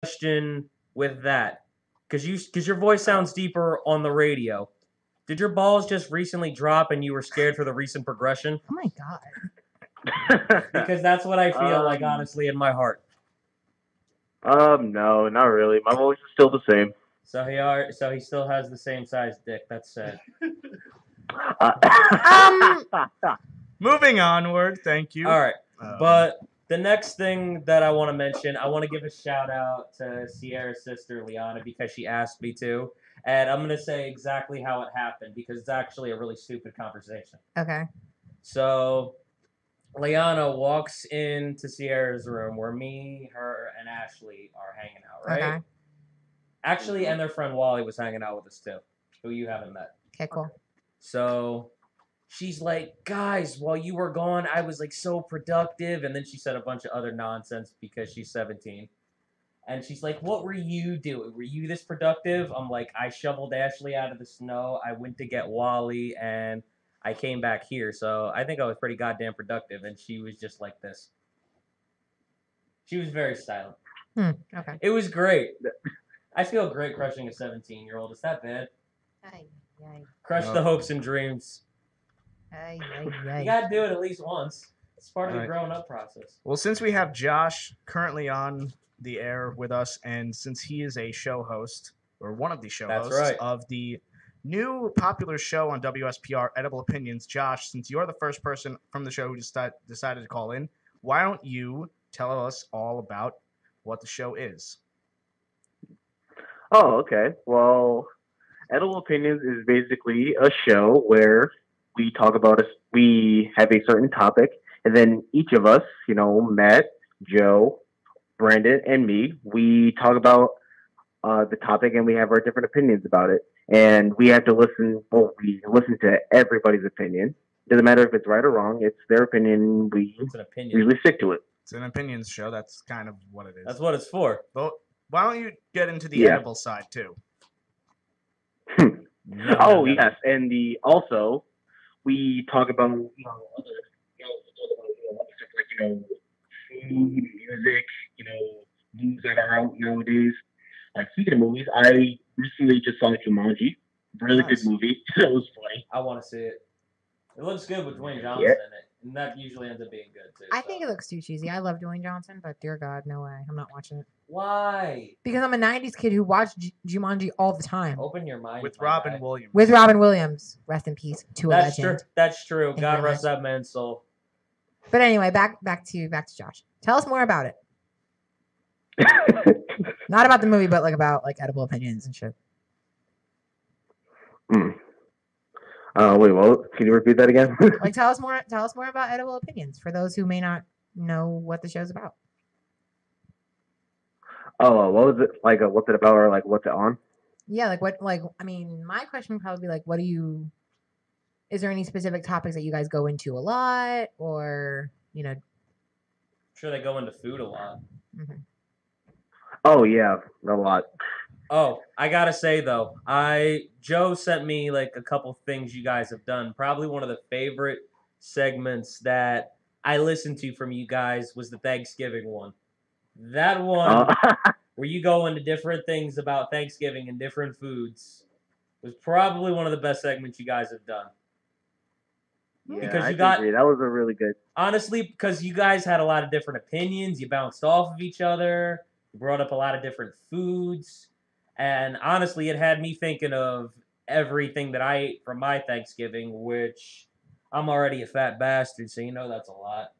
question with that, because your voice sounds deeper on the radio. Did your balls just recently drop and you were scared for the recent progression? Oh my god. Because that's what I feel like, honestly, in my heart. No, not really. My voice is still the same. So he still has the same size dick. That's sad. Moving onward, thank you. All right, but the next thing that I want to mention, I want to give a shout out to Sierra's sister Liana because she asked me to, and I'm gonna say exactly how it happened because it's actually a really stupid conversation. Okay. So, Liana walks into Sierra's room where me, her, and Ashley are hanging out, right? Okay. Actually, and their friend Wally was hanging out with us too, who you haven't met. Okay, cool. So she's like, guys, while you were gone, I was like so productive. And then she said a bunch of other nonsense because she's 17. And she's like, what were you doing? Were you this productive? I'm like, I shoveled Ashley out of the snow. I went to get Wally and I came back here. So I think I was pretty goddamn productive. And she was just like this. She was very silent. Okay. It was great. I feel great crushing a 17-year-old. Is that bad? Aye, aye. Crush the hopes and dreams. Aye, aye, aye. You gotta do it at least once. It's part of the Right. growing up process. Well, since we have Josh currently on the air with us, and since he is a show host, or one of the show That's hosts right. of the new popular show on WSPR, Edible Opinions, Josh, since you're the first person from the show who decided to call in, why don't you tell us all about what the show is? Oh, okay. Well, Edible Opinions is basically a show where we talk about we have a certain topic, and then each of us, Matt, Joe, Brandon, and me, we talk about the topic, and we have our different opinions about it. And we have to listen. Well, we listen to everybody's opinion. Doesn't matter if it's right or wrong. It's their opinion. It's an opinion. Usually stick to it. It's an opinions show. That's kind of what it is. That's what it's for. But why don't you get into the Yeah. edible side too? Oh yes, and also we talk about other stuff like food, music, movies that are out nowadays. Like speaking of movies, I recently just saw Jumanji. Really Nice. good movie. It was funny. I want to see it. It looks good with Dwayne Johnson Yeah. in it, and that usually ends up being good too. I so. think it looks too cheesy. I love Dwayne Johnson, but dear God, no way. I'm not watching it. Why? Because I'm a 90s kid who watched Jumanji all the time. Open your mind. With my Robin guy. Williams. With Robin Williams. Rest in peace to a That's true. legend. That's true. Thank God you, rest legend. that man's soul. But anyway, back to Josh. Tell us more about it. Not about the movie, but about edible opinions and shit. Wait, what? Can you repeat that again? Tell us more about edible opinions for those who may not know what the show's about. Oh, what was it like? What's it about, or what's it on? Yeah, my question would probably be what do you? Is there any specific topics that you guys go into a lot, or I'm sure they go into food a lot. Mm-hmm. Oh yeah, a lot. Oh, I gotta say though, Joe sent me a couple things you guys have done. Probably one of the favorite segments that I listened to from you guys was the Thanksgiving one. That one where you go into different things about Thanksgiving and different foods was probably one of the best segments you guys have done. Yeah, Because I you got- agree. That was a really good. Honestly, because you guys had a lot of different opinions, you bounced off of each other, you brought up a lot of different foods, and honestly, it had me thinking of everything that I ate from my Thanksgiving, which I'm already a fat bastard, so that's a lot.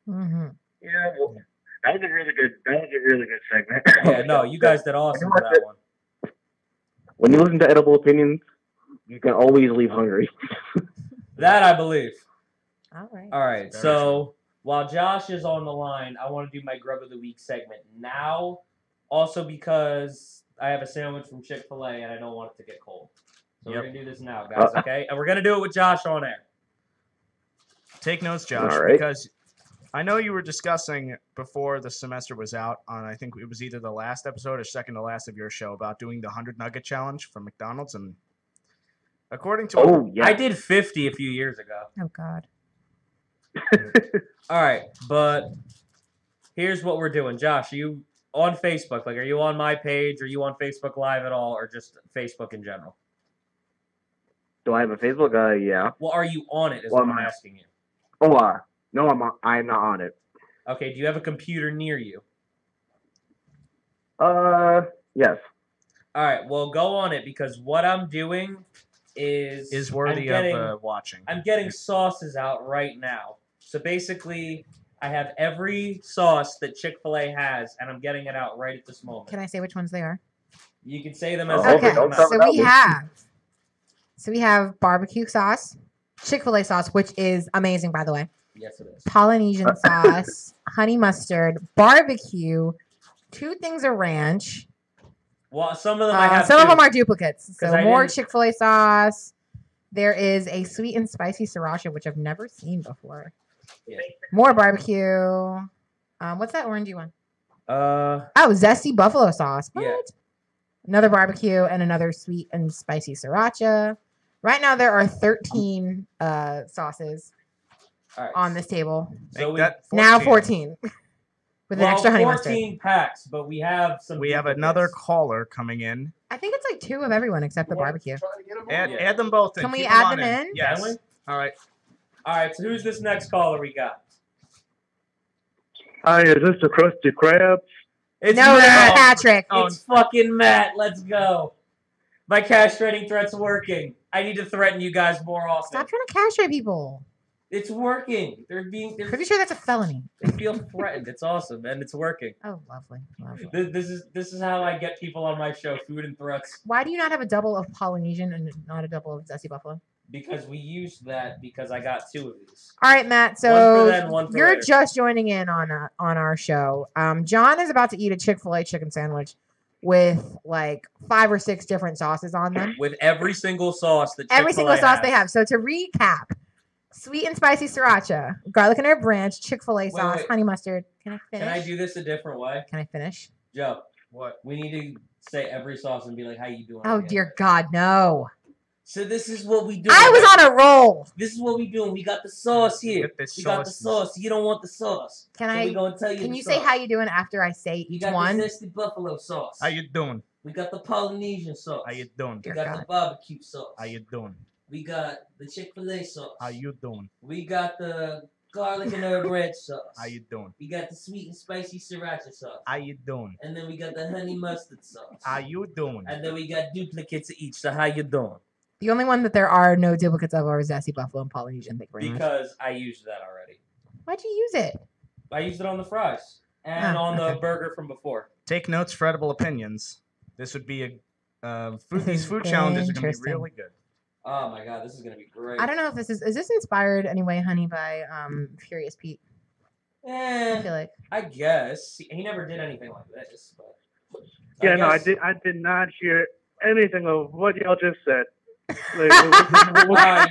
Mm-hmm. Yeah, well, that was a really good. That was a really good segment. Yeah, no, you guys did awesome with that one. When you listen to Edible Opinions, you can always leave hungry. That I believe. All right. All right, Very so while Josh is on the line, I want to do my Grub of the Week segment now. Also because I have a sandwich from Chick-fil-A and I don't want it to get cold. So we're going to do this now, guys, okay? And we're going to do it with Josh on air. Take notes, Josh, All right. because I know you were discussing before the semester was out on, I think it was either the last episode or second to last of your show, about doing the 100 Nugget Challenge from McDonald's. And according to... Oh, yeah. I did 50 a few years ago. Oh God. All right, but here's what we're doing. Josh, you On Facebook. Like, are you on my page? Are you on Facebook Live at all? Or just Facebook in general? Do I have a Facebook? Yeah. Well, are you on it is Well, what I'm asking you. Oh, no, I'm not on it. Okay, do you have a computer near you? Yes. All right, well, go on it because what I'm doing is worthy of watching. I'm getting sauces out right now. So basically, I have every sauce that Chick-fil-A has, and I'm getting it out right at this moment. Can I say which ones they are? You can say them as Oh, Okay, don't so cover that we one. have barbecue sauce, Chick-fil-A sauce, which is amazing, by the way. Yes, it is. Polynesian sauce, honey mustard, barbecue. 2 things of ranch. Well, some of them I have Some of too. them are duplicates. So I more didn't- Chick-fil-A sauce. There is a sweet and spicy sriracha, which I've never seen before. Yeah. More barbecue. What's that orangey one? Uh, Oh, zesty buffalo sauce. What? Yeah. Another barbecue and another sweet and spicy sriracha. Right now there are 13 sauces all right. on this table. So Make we that Now 14. With an extra honey mustard. 14 packs, but we have some. We have duplicates. another caller coming in. I think it's like 2 of everyone except the barbecue. Add, Yeah. add them both in. Can we Keep them add on them in? Yes. Can we? All right. All right, so who's this next caller we got? Hi, is this the Krusty Krab? It's No, it's Matt. Patrick. It's fucking Matt. Let's go. My castrating threat's working. I need to threaten you guys more often. Stop trying to castrate people. It's working. They're Pretty sure that's a felony. they feel threatened. It's awesome, and it's working. Oh, lovely. Lovely. This is how I get people on my show. Food and threats. Why do you not have a double of Polynesian and not a double of Zesty Buffalo? Because we used that because I got 2 of these. All right, Matt. One for So then, one for you're later. just joining in on our show. John is about to eat a Chick-fil-A chicken sandwich with like 5 or 6 different sauces on them. With every single sauce that Every single Chick-fil-A sauce they has. have. So to recap, sweet and spicy sriracha, garlic and herb ranch, Chick-fil-A sauce, wait. honey mustard. Can I finish? Can I do this a different way? Can I finish? Joe, What? we need to say every sauce and be like, how you doing? Oh again? dear God, no! So this is what we do. I was on a roll. This is what we doing. We got the sauce here. Get this We got the sauce. sauce. You don't want the sauce. Can So I? we gonna tell you Can the you say sauce. how you doing after I say You each got one? the zesty buffalo sauce. How you doing? We got the Polynesian sauce. How you doing? We Dear got God. the barbecue sauce. How you doing? We got the Chick-fil-A sauce. How you doing? We got the garlic and herb red sauce. How you doing? We got the sweet and spicy sriracha sauce. How you doing? And then we got the honey mustard sauce. How you doing? And then we got duplicates of each. So how you doing? The only one that there are no duplicates of are Zesty Buffalo and Polynesian. Thank you very much. Because I used that already. Why'd you use it? I used it on the fries and Oh, on the okay. burger from before. Take notes for edible opinions. This would be a This these is food challenges are gonna be interesting. really good. Oh my god, this is gonna be great. I don't know if this is this inspired anyway, honey, by Furious Pete. I Eh, feel like I guess he never did anything like this. But Yeah, no, I guess- I did not hear anything of what y'all just said. Like, Why-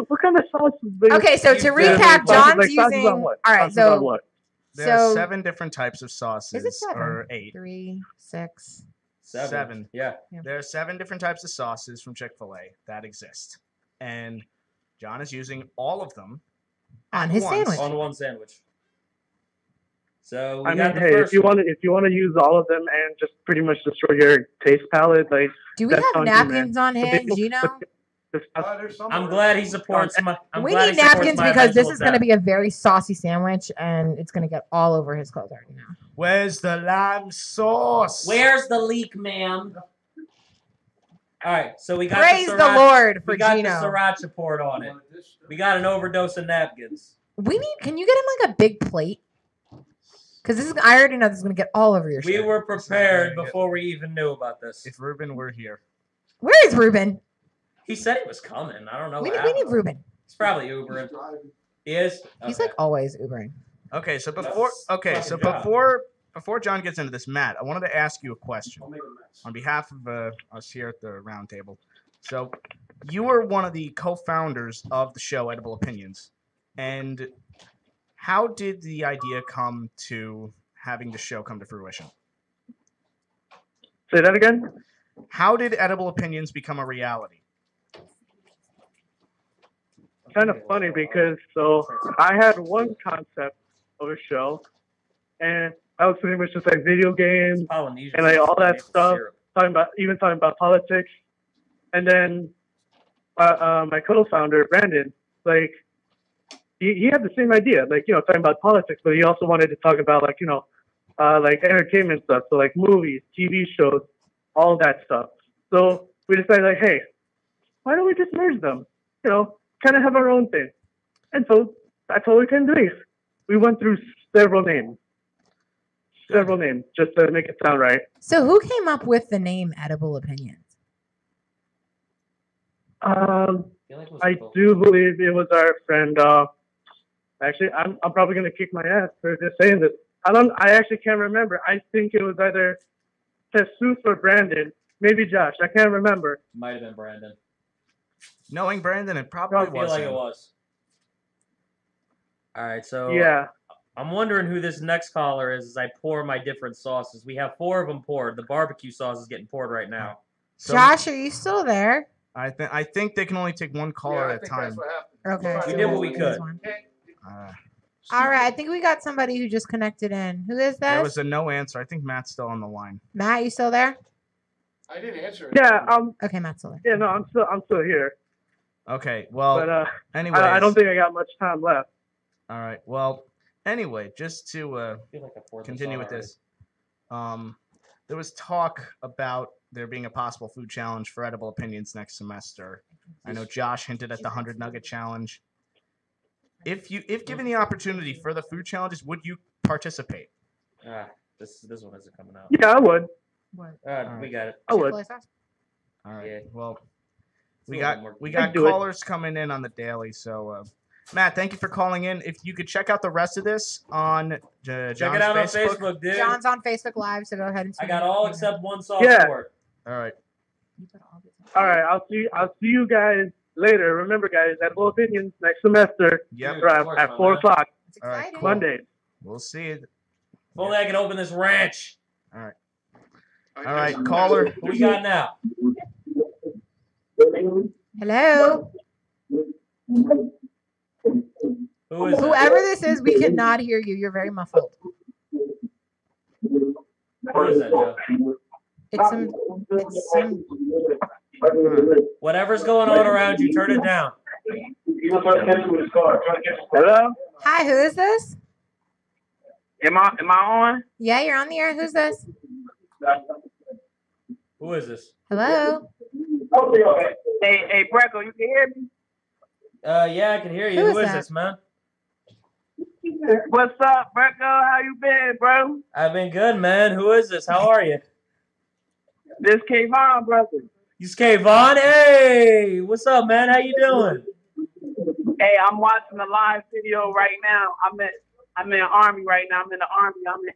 what kind of sauce is this? okay. So You to said recap, sauces- John's like, sauces using. on what? All right, Sauces on so what? There are So- 7 different types of sauces, is it 7? or 8. 3, 6. Seven. Yeah. There are 7 different types of sauces from Chick-fil-A that exist, and John is using all of them On at his once. sandwich. On one sandwich. So we I got mean, the hey, first if you one. want to use all of them and just pretty much destroy your taste palette, like Do we that's have on you, man. napkins on But hand, they- Gino? the sauce- I'm glad he supports my. I'm We glad need he supports napkins my because this eventual is going to death. be a very saucy sandwich, and it's going to get all over his clothes already now. Where's the lamb sauce? Where's the leak, ma'am? All right, so we got Praise the, the sriracha, Lord for we got Gino. the sriracha poured on it. We got an overdose of napkins. We need. Can you get him like a big plate? Because this is. I already know this is going to get all over your We shirt. were prepared before we even knew about this. If Ruben were here, Where is Ruben? He said he was coming. I don't know. We what need happened. Ruben. He's probably Ubering. He is. He's Okay. like always Ubering. okay. So That's before fucking before John gets into this, Matt, I wanted to ask you a question on behalf of us here at the round table. So you were one of the co-founders of the show Edible Opinions, and how did the idea come to having the show come to fruition? Say that again. How did Edible Opinions become a reality? Kind of funny because so I had one concept of a show, and I was pretty much just like video games Polynesian and like all that maple stuff. syrup. Talking about politics, and then my co-founder Brandon, like he had the same idea, like talking about politics, but he also wanted to talk about like like entertainment stuff, so like movies, TV shows, all that stuff. So we decided like, hey, why don't we just merge them? Kind of have our own thing. And so that's what we can do. We went through several names just to make it sound right. So who came up with the name Edible Opinions? I do believe it was our friend. Actually, I'm probably gonna kick my ass for just saying this. I actually can't remember. I think it was either Jesus or Brandon, maybe Josh. I can't remember. Might have been Brandon. Knowing Brandon, it I probably feel was like him. it was. All right, so Yeah. I'm wondering who this next caller is as I pour my different sauces. We have 4 of them poured. The barbecue sauce is getting poured right now. So Josh, are you still there? I think they can only take one caller at a time. Okay. We so did what we this could. one. Uh, All right, I think we got somebody who just connected in. Who is there this? was a no answer. I think Matt's still on the line. Matt, you still there? I didn't answer it. Yeah. Okay, Matt's still there. Yeah. No, I'm still here. Okay, well, But anyways. I don't think I got much time left. All right, well, anyway, just to I feel like I poured this continue all with already. this, there was talk about there being a possible food challenge for Edible Opinions next semester. I know Josh hinted at the 100 Nugget Challenge. If given the opportunity for the food challenges, would you participate? This one isn't coming out. Yeah, I would. What? We got it. I would. Chick-fil-A sauce? All right, Yeah. well, It's a we little got more- we got I'd do it. callers coming in on the daily, so Matt, thank you for calling in. If you could check out the rest of this on John's Check it out Facebook. on Facebook, dude. John's on Facebook Live, so go ahead and. I got all except one sauce Yeah. for it. All right. All right. I'll see you guys later. Remember, guys, Edible Opinions next semester. Yep. Dude. At 4 o'clock It's All right, exciting. cool. Monday. We'll see you. If only I could open this ranch. All right, caller. Who we got now? Hello. Who is it? Whoever this is, we cannot hear you. You're very muffled. Who is that, Joe? It's some. Whatever's going on around you, turn it down. Hello? Hi, who is this? Am I on? Yeah, you're on the air. Who's this? Who is this? Hello. Hey, Brecco, you can hear me? Yeah, I can hear you. Who is Who is that? this, man? What's up, Brecco? How you been, bro? I've been good, man. Who is this? How are you? This Kayvon, brother. You Vaughn? Hey, what's up, man? How you doing? Hey, I'm watching a live video right now. I'm in the Army right now. I'm in the Army. I'm in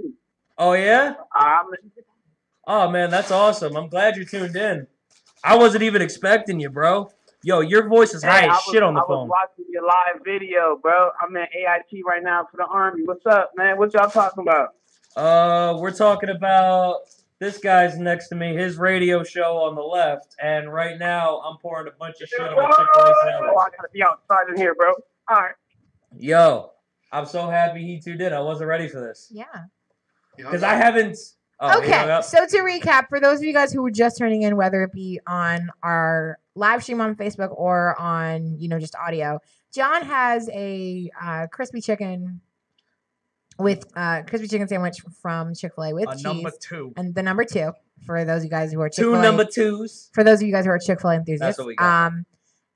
AIT. Oh yeah? Oh man, that's awesome. I'm glad you tuned in. I wasn't even expecting you, bro. Yo, your voice is high as shit on the I was phone. watching your live video, bro. I'm in AIT right now for the Army. What's up, man? What y'all talking about? We're talking about this guy's next to me, his radio show on the left, and right now I'm pouring a bunch of shit on a Chick-fil-A sandwich. Oh, I gotta be outside in here, bro. All right. Yo, I'm so happy he tuned in. I wasn't ready for this. Yeah. Because I haven't... Oh, he hung Okay, up? so to recap, for those of you guys who were just turning in, whether it be on our live stream on Facebook or on, just audio, John has a crispy chicken sandwich from Chick-fil-A with cheese. Number 2. And the number 2 for those of you guys who are Two Chick-fil-A. number 2s. For those of you guys who are Chick-fil-A enthusiasts. That's what we got.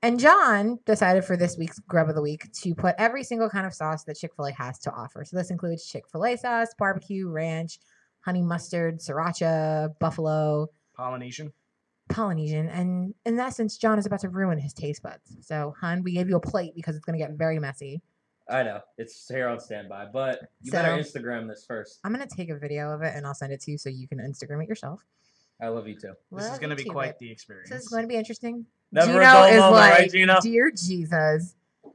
And John decided for this week's Grub of the Week to put every single kind of sauce that Chick-fil-A has to offer. So this includes Chick-fil-A sauce, barbecue, ranch, honey mustard, sriracha, buffalo, Polynesian. and in essence, John is about to ruin his taste buds. So, hun, we gave you a plate because it's going to get very messy. I know. It's here on standby, but you better Instagram this first. I'm going to take a video of it and I'll send it to you so you can Instagram it yourself. I love you too. This is Love going to you be too, quite babe. the experience. This is going to be interesting. Never Gino a dull is moment, like, right, Gino? dear Jesus.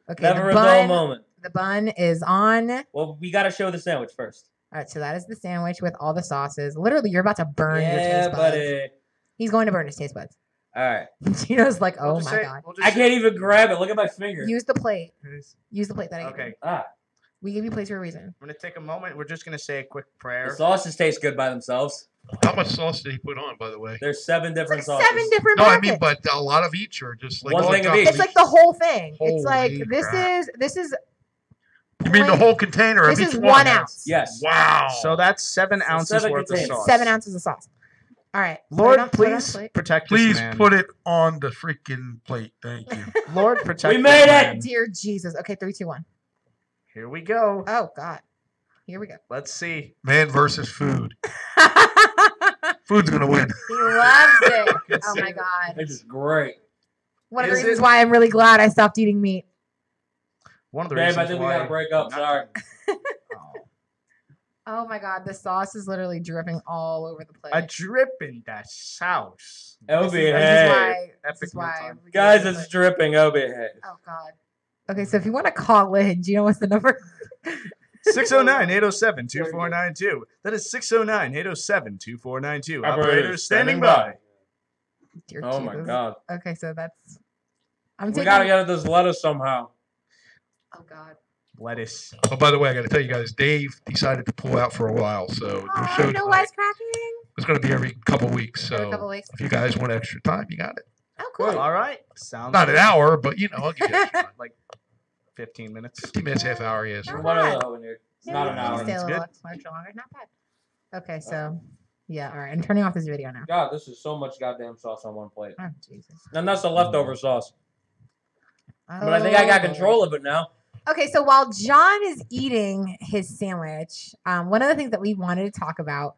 Okay, Never a dull moment. The bun is on. All Well, we got to show the sandwich first. right, so that is the sandwich with all the sauces. Literally, you're about to burn your Yeah, taste buds. buddy. He's going to burn his taste buds. All right. Gino's like, oh my God. I can't even grab it. Look at my finger. Use the plate. Use the plate that I gave Okay. you. Ah. We give you plates for a reason. I'm going to take a moment. We're just going to say a quick The prayer. sauces taste good by themselves. How much sauce did he put on, by the way? There's 7 different It's sauces. 7 different No, I packets. mean, but a lot of each, or just like One on thing of top each. It's like the whole thing. It's like Holy this crap. is. You mean the whole container of This each is one? 1 ounce. Yes. Wow. So that's 7 So ounces 7 worth of containers. sauce. 7 ounces of sauce. All right. Lord, put it on the please plate. protect Please this man. put it on the freaking plate. Thank you. Lord, protect We this made it! man. Dear Jesus. Okay, 3, 2, 1. Here we go. Oh God. Here we go. Let's see. Man versus food. Food's going to win. He loves it. can Oh see my it. God. This is great. One of the Is reasons it- why I'm really glad I stopped eating meat. One of the Babe, reasons I think we why gotta break up. I'm not- Sorry. Oh. Oh my God, the sauce is literally dripping all over the plate. A drip in the sauce. OB, This is hey. why. This Epic is why. mealtime. we Guys, give it it's a- dripping. OB, hey. Oh God. Okay, so if you want to call in, do you know what's the number? 609-807-2492. That is 609-807-2492. Operators standing by. Dear Oh my Jesus. God. Okay, so that's. I'm We taking. gotta get this lettuce somehow. Oh God. Lettuce. Oh, by the way, I got to tell you guys, Dave decided to pull out for a while, so no Oh, show no tonight. wisecracking. It's going to be every couple weeks. So Every couple weeks. if you guys want extra time, you got it. Oh, cool. All right. Sounds Not an good. hour, but you know, I'll give you extra time. Like 15 minutes. 15 minutes, half hour, yes. Not What bad. other It's not an Yeah, hour. Stay a It's little good. extra longer. Not bad. Okay, so yeah, all right. I'm turning off this video now. God, this is so much goddamn sauce on one plate. Oh Jesus. And that's the leftover sauce. But I think I got Oh, control of it now. Okay, so while John is eating his sandwich, one of the things that we wanted to talk about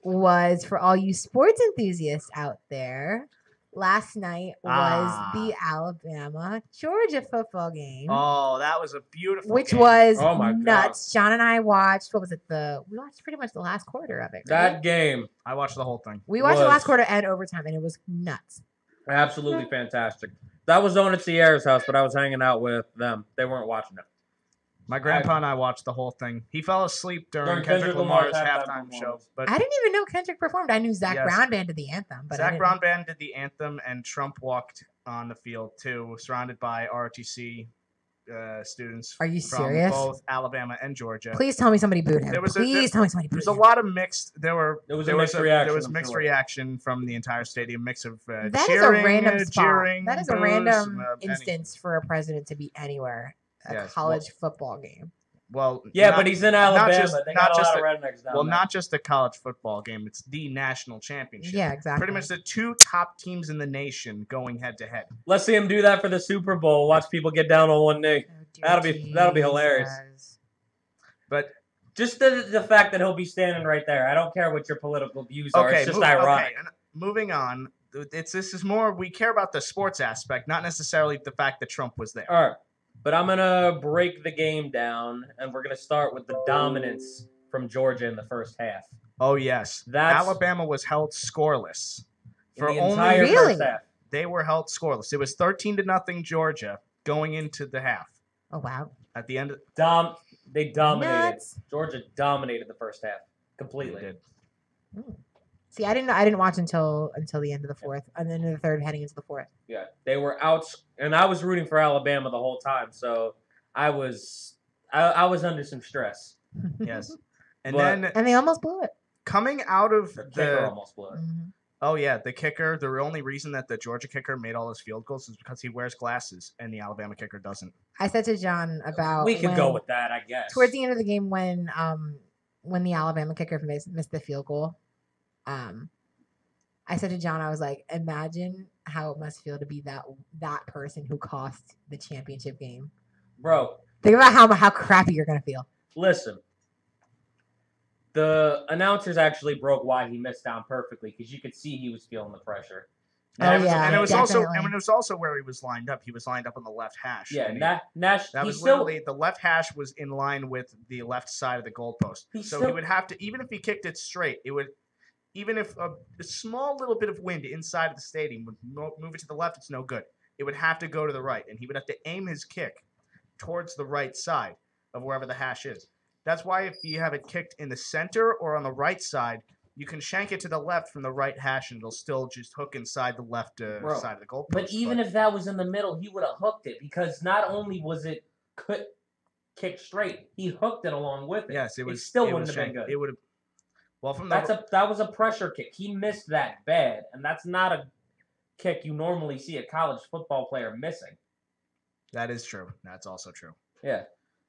was for all you sports enthusiasts out there. Last night was the Alabama Georgia football game, Oh, that was a beautiful which game. was Oh my nuts. John and I watched. What was it? We watched pretty much the last quarter of it. Right? That game, I watched the whole thing. We watched the was- last quarter and overtime, and it was nuts. absolutely fantastic. That was on at Sierra's house, but I was hanging out with them. They weren't watching it. My grandpa and I watched the whole thing. He fell asleep during During Kendrick Kendrick Lamar's Lamar's halftime halftime show. performance. But I didn't even know Kendrick performed. I knew Zach Yes. Brown band did the anthem, but I Zach didn't- Brown Band did the anthem, and Trump walked on the field too, surrounded by ROTC students Are you from serious? both Alabama and Georgia. Please tell me somebody booed him. There was a- Please tell me somebody booed There's a him. lot of mixed. There was a mixed There reaction, was I'm mixed sure. reaction from the entire stadium. Mix of That is cheering, a random spot. jeering, That is a boos, random anything. instance for a president to be anywhere. A Yes, college football game. Well, Yeah, not- but he's in Alabama. just- they not got a just lot of rednecks down well, there. not just a college football game. It's the national championship. Yeah, exactly. Pretty much the two top teams in the nation going head to head. Let's see him do that for the Super Bowl. Watch people get down on one knee. Oh, dear That'll be hilarious. Jesus. But Just the fact that he'll be standing right there. I don't care what your political views are. okay, It's just move- ironic. okay, and moving on. This is more. We care about the sports aspect, not necessarily the fact that Trump was there. All right. But I'm going to break the game down, and we're going to start with the dominance from Georgia in the first half. Oh yes, That's- Alabama was held scoreless In for the only. entire Really? first half. They were held scoreless. It was 13-0 Georgia going into the half. Oh wow. At the end, They dominated. Nuts. Georgia dominated the first half they completely. did. See, I didn't watch until the end of the fourth, and then in the third, heading into the fourth. Yeah, they were out, and I was rooting for Alabama the whole time, so I was under some stress. Yes, and But- then And they almost blew it. coming out of The kicker the almost blew it. Mhm. oh yeah, the kicker. The only reason that the Georgia kicker made all his field goals is because he wears glasses, and the Alabama kicker doesn't. I said to John about We could when- go with that, I guess. towards the end of the game when the Alabama kicker missed the field goal. I said to John, I was like, imagine how it must feel to be that person who cost the championship game. Bro, Think about how crappy you're gonna feel. listen. The announcers actually broke why he missed down perfectly because you could see he was feeling the pressure. Oh, And it was, yeah, and it was also definitely. and it was also where he was lined up. He was lined up on the left hash. Yeah, and he- Nash. that he was still, literally the left hash was in line with the left side of the goalpost. He So still- he would have to, even if he kicked it straight, it would, even if a small little bit of wind inside of the stadium would move it to the left, it's no good. It would have to go to the right, and he would have to aim his kick towards the right side of wherever the hash is. That's why if you have it kicked in the center or on the right side, you can shank it to the left from the right hash, and it'll still just hook inside the left Bro, side of the goalpost. But even if that was in the middle, he would have hooked it because not only was it kick straight. He hooked it along with it. Yes, it was. still it wouldn't was have been shanked. good. It would have. Well, from the That was a pressure kick. He missed that bad, and that's not a kick you normally see a college football player missing. that is true. That's also true. Yeah.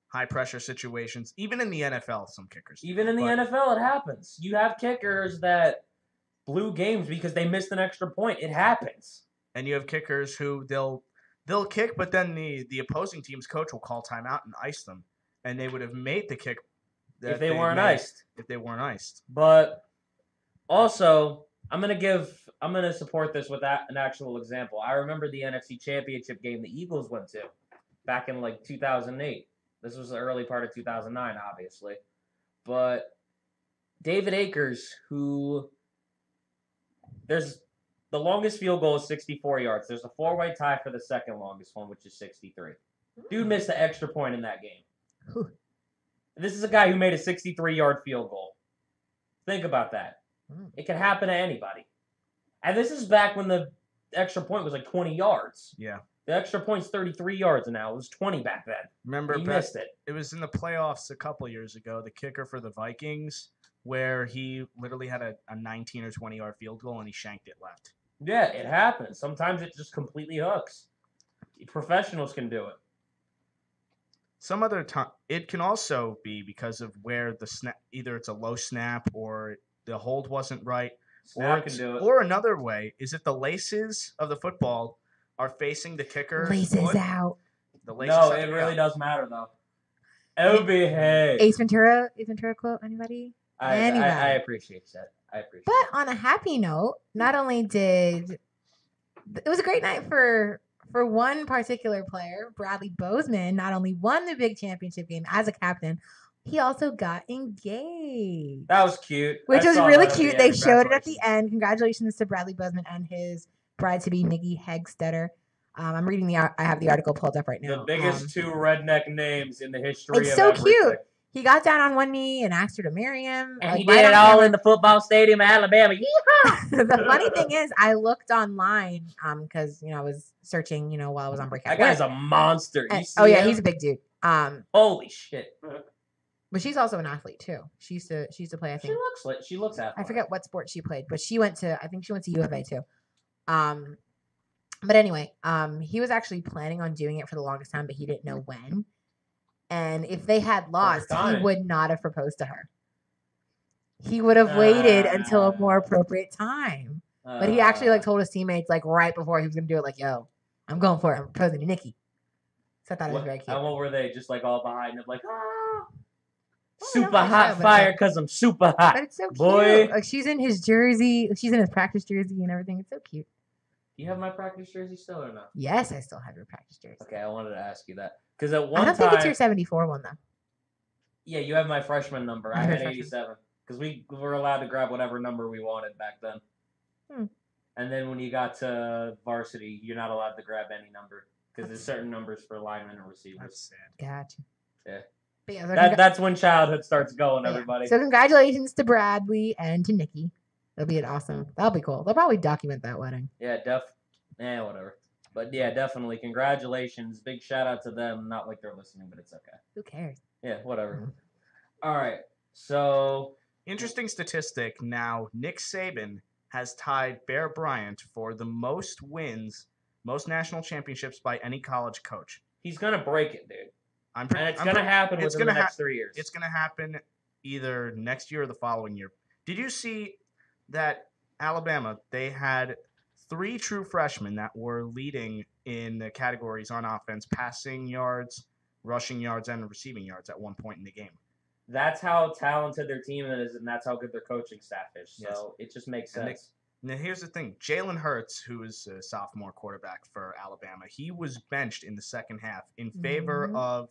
High pressure situations, even in the NFL, some kickers. Even in the But- NFL, it happens. You have kickers that blew games because they missed an extra point. It happens. And you have kickers who they'll kick, but then the opposing team's coach will call timeout and ice them, and they would have made the kick that If they weren't made iced. If they weren't iced. But also, I'm gonna support this with an actual example. I remember the NFC Championship game the Eagles went to back in like 2008. This was the early part of 2009, obviously. But David Akers, there's the longest field goal is 64 yards. There's a four-way tie for the second longest one, which is 63. Dude missed the extra point in that game. Whew. This is a guy who made a 63-yard field goal. Think about that. It can happen to anybody. And this is back when the extra point was like 20 yards. Yeah. The extra point's 33 yards now. It was 20 back then. Remember, He missed it. It was in the playoffs a couple years ago, the kicker for the Vikings, where he literally had a 19 or 20-yard field goal and he shanked it left. Yeah, it happens. Sometimes it just completely hooks. Professionals can do it. Some other time, it can also be because of where the snap, either it's a low snap or the hold wasn't right. Snap can do it. Or another way is if the laces of the football are facing the kicker. Laces out. The laces No, have it to be really out. does matter though. Obi, hey. Ace Ventura quote, anybody? Anybody. I appreciate that. I appreciate But on a happy note, not only did it was a great night for one particular player, Bradley Bozeman, not only won the big championship game as a captain, he also got engaged. That was cute. Which I was saw really that at the cute. end. They showed it at the Congratulations. end. Congratulations to Bradley Bozeman and his bride-to-be, Nikki Hegstetter. I'm reading I have the article pulled up right now. The biggest two redneck names in the history It's of so everything. cute. He got down on one knee and asked her to marry him. And like, he right did it on all camera. in the football stadium of Alabama. Yeehaw! The funny thing is, I looked online because I was searching while I was on break. That guy's a monster. You And- see oh yeah, him? he's a big dude. Holy shit. But she's also an athlete too. She used to play. I think She looks athletic. I forget what sport she played, but she went to U of A too. But anyway, he was actually planning on doing it for the longest time, but he didn't know when. And if they had lost, he time. would not have proposed to her. He would have waited until a more appropriate time. But he actually told his teammates right before he was gonna do it, yo, I'm going for it. I'm proposing to Nikki. So I thought it was very cute. And what were they? Just all behind him, like, ah. Well, Super I don't hot think so, but fire because I'm super hot. But it's so cute. Boy. Like she's in his jersey. She's in his practice jersey and everything. It's so cute. Do you have my practice jersey still or no? Yes, I still have your practice jersey. Okay, I wanted to ask you that. Because at one I don't time. think it's your 74 one though. Yeah, you have my freshman number. I Your had freshman. 87. Because we were allowed to grab whatever number we wanted back then. Hmm. And then when you got to varsity, you're not allowed to grab any number. Because there's certain numbers for linemen and receivers. That's sad. Gotcha. Yeah. But yeah, so That's when childhood starts going, yeah. everybody. So congratulations to Bradley and to Nikki. That'll be awesome. That'll be cool. They'll probably document that wedding. Yeah, whatever. But yeah, definitely. Congratulations. Big shout out to them. Not like they're listening, but it's okay. Who cares? Yeah, whatever. Mhm. All right. So, Interesting statistic. Now, Nick Saban has tied Bear Bryant for the most wins, most national championships by any college coach. he's going to break it, dude. I'm And it's going to happen it's within the gonna next 3 years. It's going to happen either next year or the following year. Did you see that Alabama, they had 3 true freshmen that were leading in the categories on offense, passing yards, rushing yards, and receiving yards at one point in the game. That's how talented their team is, and that's how good their coaching staff is. So Yes. it just makes And sense. Now, here's the thing. Jalen Hurts, who is a sophomore quarterback for Alabama, he was benched in the second half in favor Mhm. of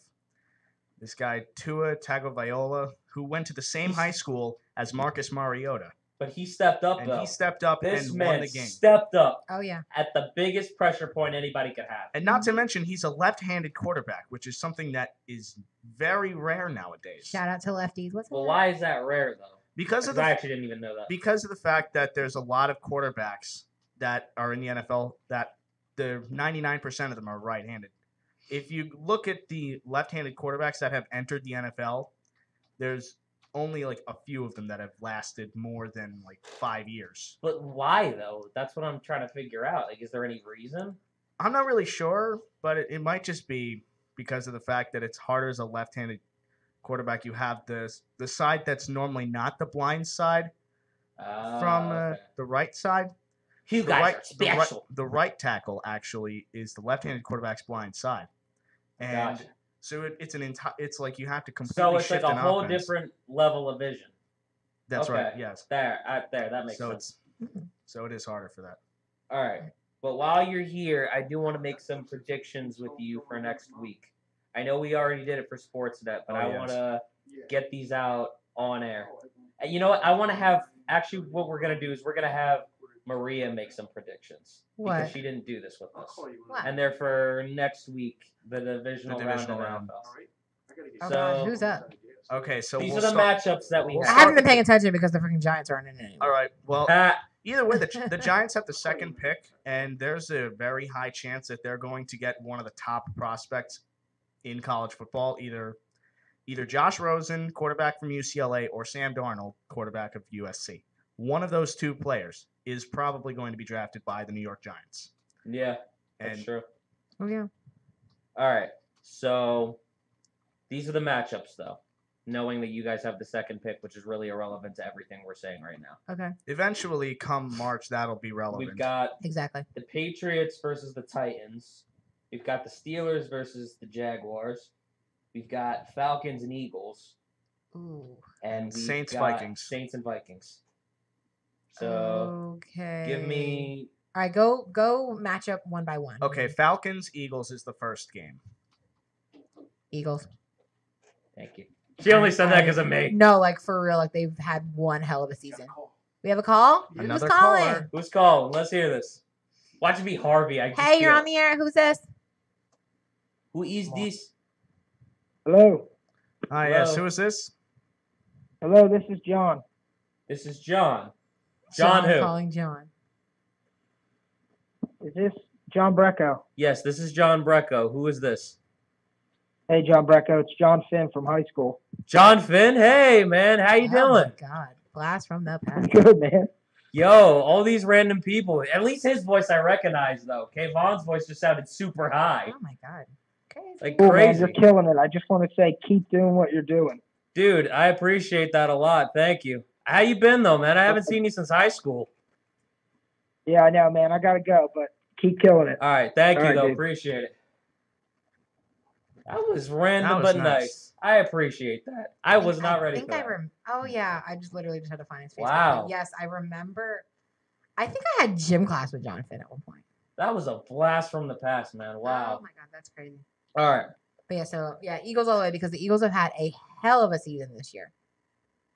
this guy, Tua Tagovailoa, who went to the same high school as Marcus Mariota. But he stepped up, And though. he stepped up This and man won the game. stepped up Oh yeah. at the biggest pressure point anybody could have. And not to mention, he's a left-handed quarterback, which is something that is very rare nowadays. Shout out to lefties. What's Well, that? why is that rare, though? Because of I the actually didn't even know that. because of the fact that there's a lot of quarterbacks that are in the NFL that the 99% of them are right-handed. if you look at the left-handed quarterbacks that have entered the NFL, there's only like a few of them that have lasted more than like 5 years. But why though? That's what I'm trying to figure out. Like, is there any reason? I'm not really sure, but it might just be because of the fact that it's harder as a left-handed quarterback. You have the side that's normally not the blind side from Okay. the right side. You guys are special. The right tackle actually is the left-handed quarterback's blind side, and Gotcha. so it's an entire. It's like you have to completely So it's shift like a an whole offense. different level of vision. That's right. Okay. Yes. There, that makes So sense. so it is harder for that. All right. But while you're here, I do want to make some predictions with you for next week. I know we already did it for Sportsnet, but Oh, I yes. want to get these out on air. And you know what? I want to have actually what we're gonna do is we're gonna have Maria make some predictions because What? she didn't do this with us, What? and they're for next week, the divisional, divisional round. round. Oh, So God, who's up? Okay, so these we'll are the start. matchups that we we'll I have. haven't been paying attention because the freaking Giants aren't in it anymore. All right. Well, Ah, either way, the Giants have the second pick, and there's a very high chance that they're going to get one of the top prospects in college football, either Josh Rosen, quarterback from UCLA, or Sam Darnold, quarterback of USC. One of those two players is probably going to be drafted by the New York Giants. yeah, that's And true. Oh, yeah. All right, so these are the matchups, though. Knowing that you guys have the second pick, which is really irrelevant to everything we're saying right now. Okay. eventually, come March, that'll be relevant. We've got Exactly. the Patriots versus the Titans. We've got the Steelers versus the Jaguars. We've got Falcons and Eagles. Ooh. And we've Saints, got Vikings. Saints and Vikings. So Okay. give me. All right, go match up one by one. Okay, Falcons, Eagles is the first game. Eagles. Thank you. She only said that because of me. No, like for real, like they've had one hell of a season. We have a call? Another Who's calling? caller. Who's calling? Let's hear this. Watch it be Harvey. I just Hey, you're feel on the air. Who's this? Who is this? Hello. Hi, yes. Hello. Who is this? Hello, this is John. This is John. John who? Calling John. Is this John Brecco? Yes, this is John Brecco. Who is this? Hey, John Brecco. It's John Finn from high school. John Finn. Hey, man. How you Oh doing? my God. Blast from the past. Good, man. Yo, all these random people. At least his voice I recognize, though. Kayvon's voice just sounded super high. Oh my God. Crazy. Like Cool, man. crazy. You're killing it. I just want to say keep doing what you're doing. Dude, I appreciate that a lot. Thank you. How you been, though, man? I haven't seen you since high school. Yeah, I know, man. I got to go, but keep killing it. All right. Thank All you, right, though. dude. Appreciate it. That was random was but nice. nice. I appreciate that. I was not ready I for think that. Oh yeah, I just literally just had to find his face. Wow. But yes, I remember. I think I had gym class with John Finn at one point. That was a blast from the past, man. Wow. Oh my God, that's crazy. All right. But yeah, so yeah, Eagles all the way because the Eagles have had a hell of a season this year.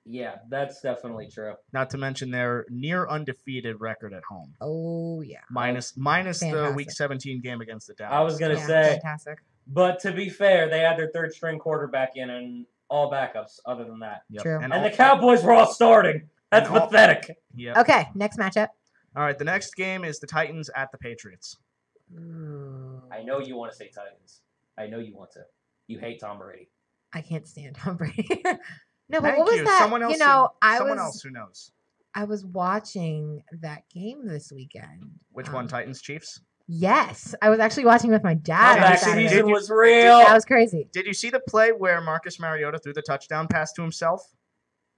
Yeah, that's definitely true. Not to mention their near undefeated record at home. Oh yeah. Minus the Fantastic. Week 17 game against the Dallas. I was going to Yeah, say, fantastic. but to be fair, they had their third string quarterback in and all backups other than that. Yep. True. And the Cowboys were all starting. That's And all- pathetic. Yep. Okay, next matchup. All right, the next game is the Titans at the Patriots. I know you want to say Titans. I know you want to. You hate Tom Brady. I can't stand Tom Brady. No, but Thank what was you. that? Someone else you know, someone else who knows. I was watching that game this weekend. Which one, Titans, Chiefs? Yes, I was actually watching with my dad. on Comeback Saturday. season Did you- was real. That was crazy. Did you see the play where Marcus Mariota threw the touchdown pass to himself?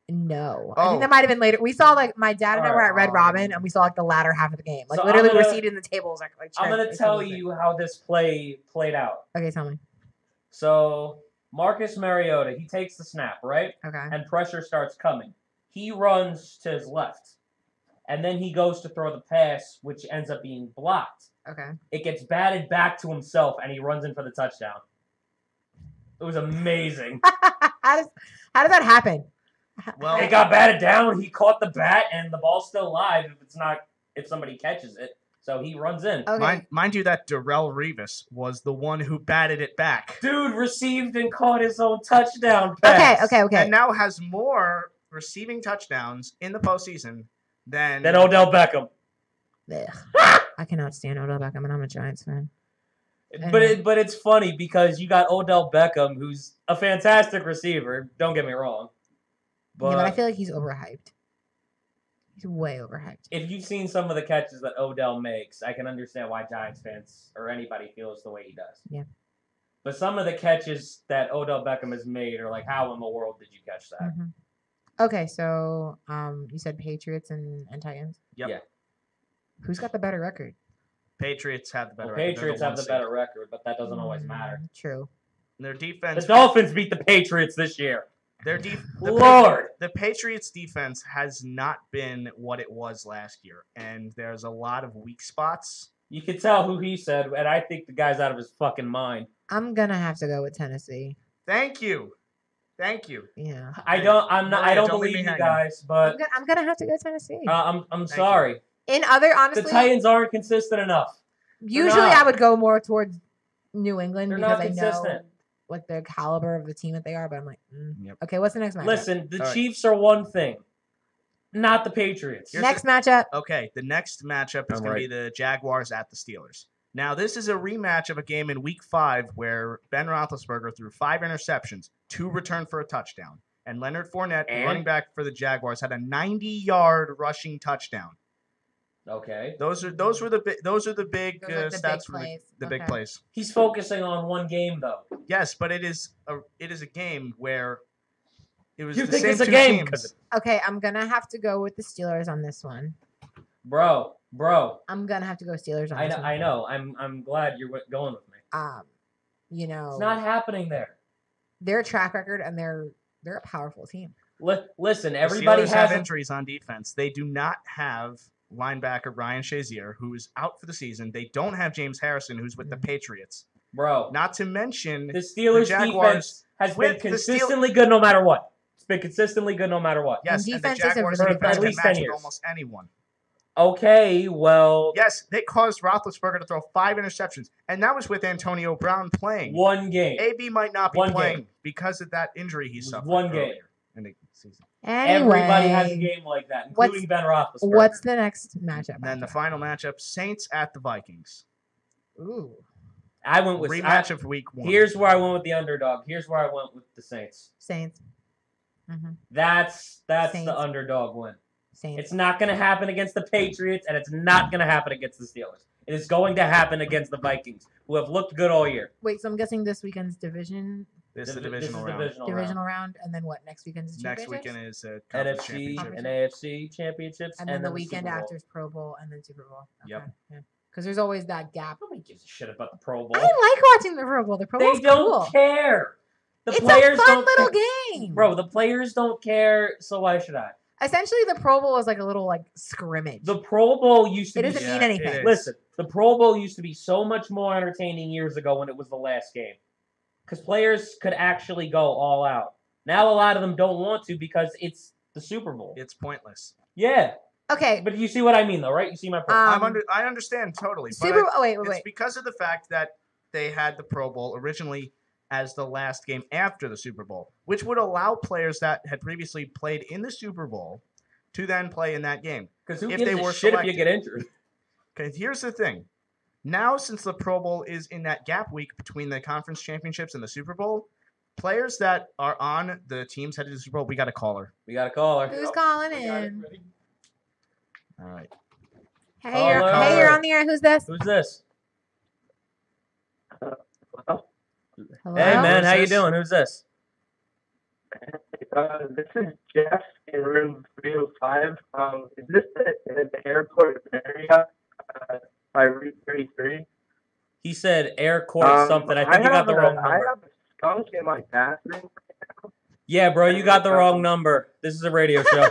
No, I Oh. think that might have been later. We saw like my dad and I were at Red Oh. Robin, and we saw like the latter half of the game. Like So literally, I'm we were gonna- seated in the tables. Like I'm going to it's tell amazing. you how this play played out. Okay, tell me. So, Marcus Mariota, he takes the snap, right? Okay. And pressure starts coming. He runs to his left. And then he goes to throw the pass, which ends up being blocked. Okay. It gets batted back to himself, and he runs in for the touchdown. It was amazing. how does that happen? Well, It got batted down. He caught the bat, and the ball's still live if somebody catches it. So he runs in. Okay. mind you that Darrell Revis was the one who batted it back. Dude received and caught his own touchdown pass. Okay. And now has more receiving touchdowns in the postseason than Then Odell Beckham. Ugh. I cannot stand Odell Beckham, and I'm a Giants fan. But it's funny because you got Odell Beckham, who's a fantastic receiver. Don't get me wrong. Yeah, but I feel like he's overhyped. He's way overhyped. If you've seen some of the catches that Odell makes, I can understand why Giants fans or anybody feels the way he does. Yeah. But some of the catches that Odell Beckham has made are like, how in the world did you catch that? Mm-hmm. Okay, so you said Patriots and Titans? Yep. Yeah. Who's got the better record? Patriots have the better Well, record. Patriots They're have the one better record, but that doesn't always matter. True. seed. Their The defense. Dolphins beat the Patriots this year. Lord. Lord. The Patriots defense has not been what it was last year, and there's a lot of weak spots. You can tell who he said, and I think the guy's out of his fucking mind. I'm gonna have to go with Tennessee. Thank you. Yeah. I don't Don't believe leave me you hanging. guys, but I'm gonna have to go Tennessee. I'm sorry. In other, honestly, The Titans aren't consistent enough. usually not. I would go more towards New England They're because not I know consistent. like the caliber of the team that they are. But I'm like, Yep. okay, what's the next matchup? Listen, the All right. Chiefs are one thing, not the Patriots. Here's next matchup. Okay, the next matchup is I'm going to be the Jaguars at the Steelers. Now, this is a rematch of a game in Week 5 where Ben Roethlisberger threw 5 interceptions, 2 returned for a touchdown, and Leonard Fournette, And? running back for the Jaguars, had a 90-yard rushing touchdown. Okay. Those are the big Those are the stats big for plays. the big Okay. plays. He's focusing on one game though. Yes, but it is a game where it was You the think same it's a two game? teams. Okay, I'm gonna have to go with the Steelers on this one. Bro. I'm gonna have to go Steelers on this one. I know. I'm glad you're going with me. You know, It's not happening there. their track record and they're a powerful team. Listen, The everybody Steelers has have injuries on defense. They do not have linebacker Ryan Shazier, who is out for the season. They don't have James Harrison, who's with the Patriots. bro. Not to mention The Steelers Jaguars defense has been with the consistently good no matter what. It's been consistently good no matter what. yes, And and the defenses have Jaguars really defense at can least match 10 with years. almost anyone. Okay, well, Yes, they caused Roethlisberger to throw 5 interceptions, and that was with Antonio Brown playing. one game. AB might not be One playing game. because of that injury he suffered. One game. earlier in the season. Anyway, Everybody has a game like that, including Ben Roethlisberger. What's the next matchup? And then the final matchup: Saints at the Vikings. Ooh. I went with Rematch of Week 1. Here's where I went with the underdog. Here's where I went with the Saints. Saints. Mm-hmm. That's Saints. the underdog win. Saints. It's not going to happen against the Patriots, and it's not going to happen against the Steelers. It is going to happen against the Vikings, who have looked good all year. Wait, so I'm guessing this weekend's divisional This is the This is divisional round. divisional round. round, and then what? Next weekend's the Next championships? weekend is conference NFC championship. and AFC championships, and then the Super weekend Bowl. after is Pro Bowl, and then Super Bowl. Yep. Because there's always that gap. Nobody gives a shit about the Pro Bowl. I like watching the Pro Bowl. The Pro They Bowl's don't cool. care. The It's players a fun don't little care. game, Bro, the players don't care, so why should I? Essentially, the Pro Bowl is like a little like scrimmage. The Pro Bowl used to It be doesn't Yeah, mean it anything. is. Listen, the Pro Bowl used to be so much more entertaining years ago when it was the last game. Because players could actually go all out. Now a lot of them don't want to because it's the Super Bowl. It's pointless. Yeah. Okay. But you see what I mean, though, right? You see my point. I understand totally. But Super. Oh wait. it's because of the fact that they had the Pro Bowl originally as the last game after the Super Bowl, which would allow players that had previously played in the Super Bowl to then play in that game. Because who if gives they a were shit selected. if you get injured? Okay, here's the thing. Now, since the Pro Bowl is in that gap week between the conference championships and the Super Bowl, players that are on the teams headed to the Super Bowl, we got a caller. We got a caller. Who's calling I got it in? ready. All right. Hey, you're Caller. on the air. Who's this? Who's this? Hello? Hey, man, how you Who's this? doing? Who's this? This is Jeff in room 305. Is this the airport area by Route 33? He said air court something. I think you got the wrong I number. have a skunk in my bathroom. Yeah, bro, you got the wrong number. This is a radio show.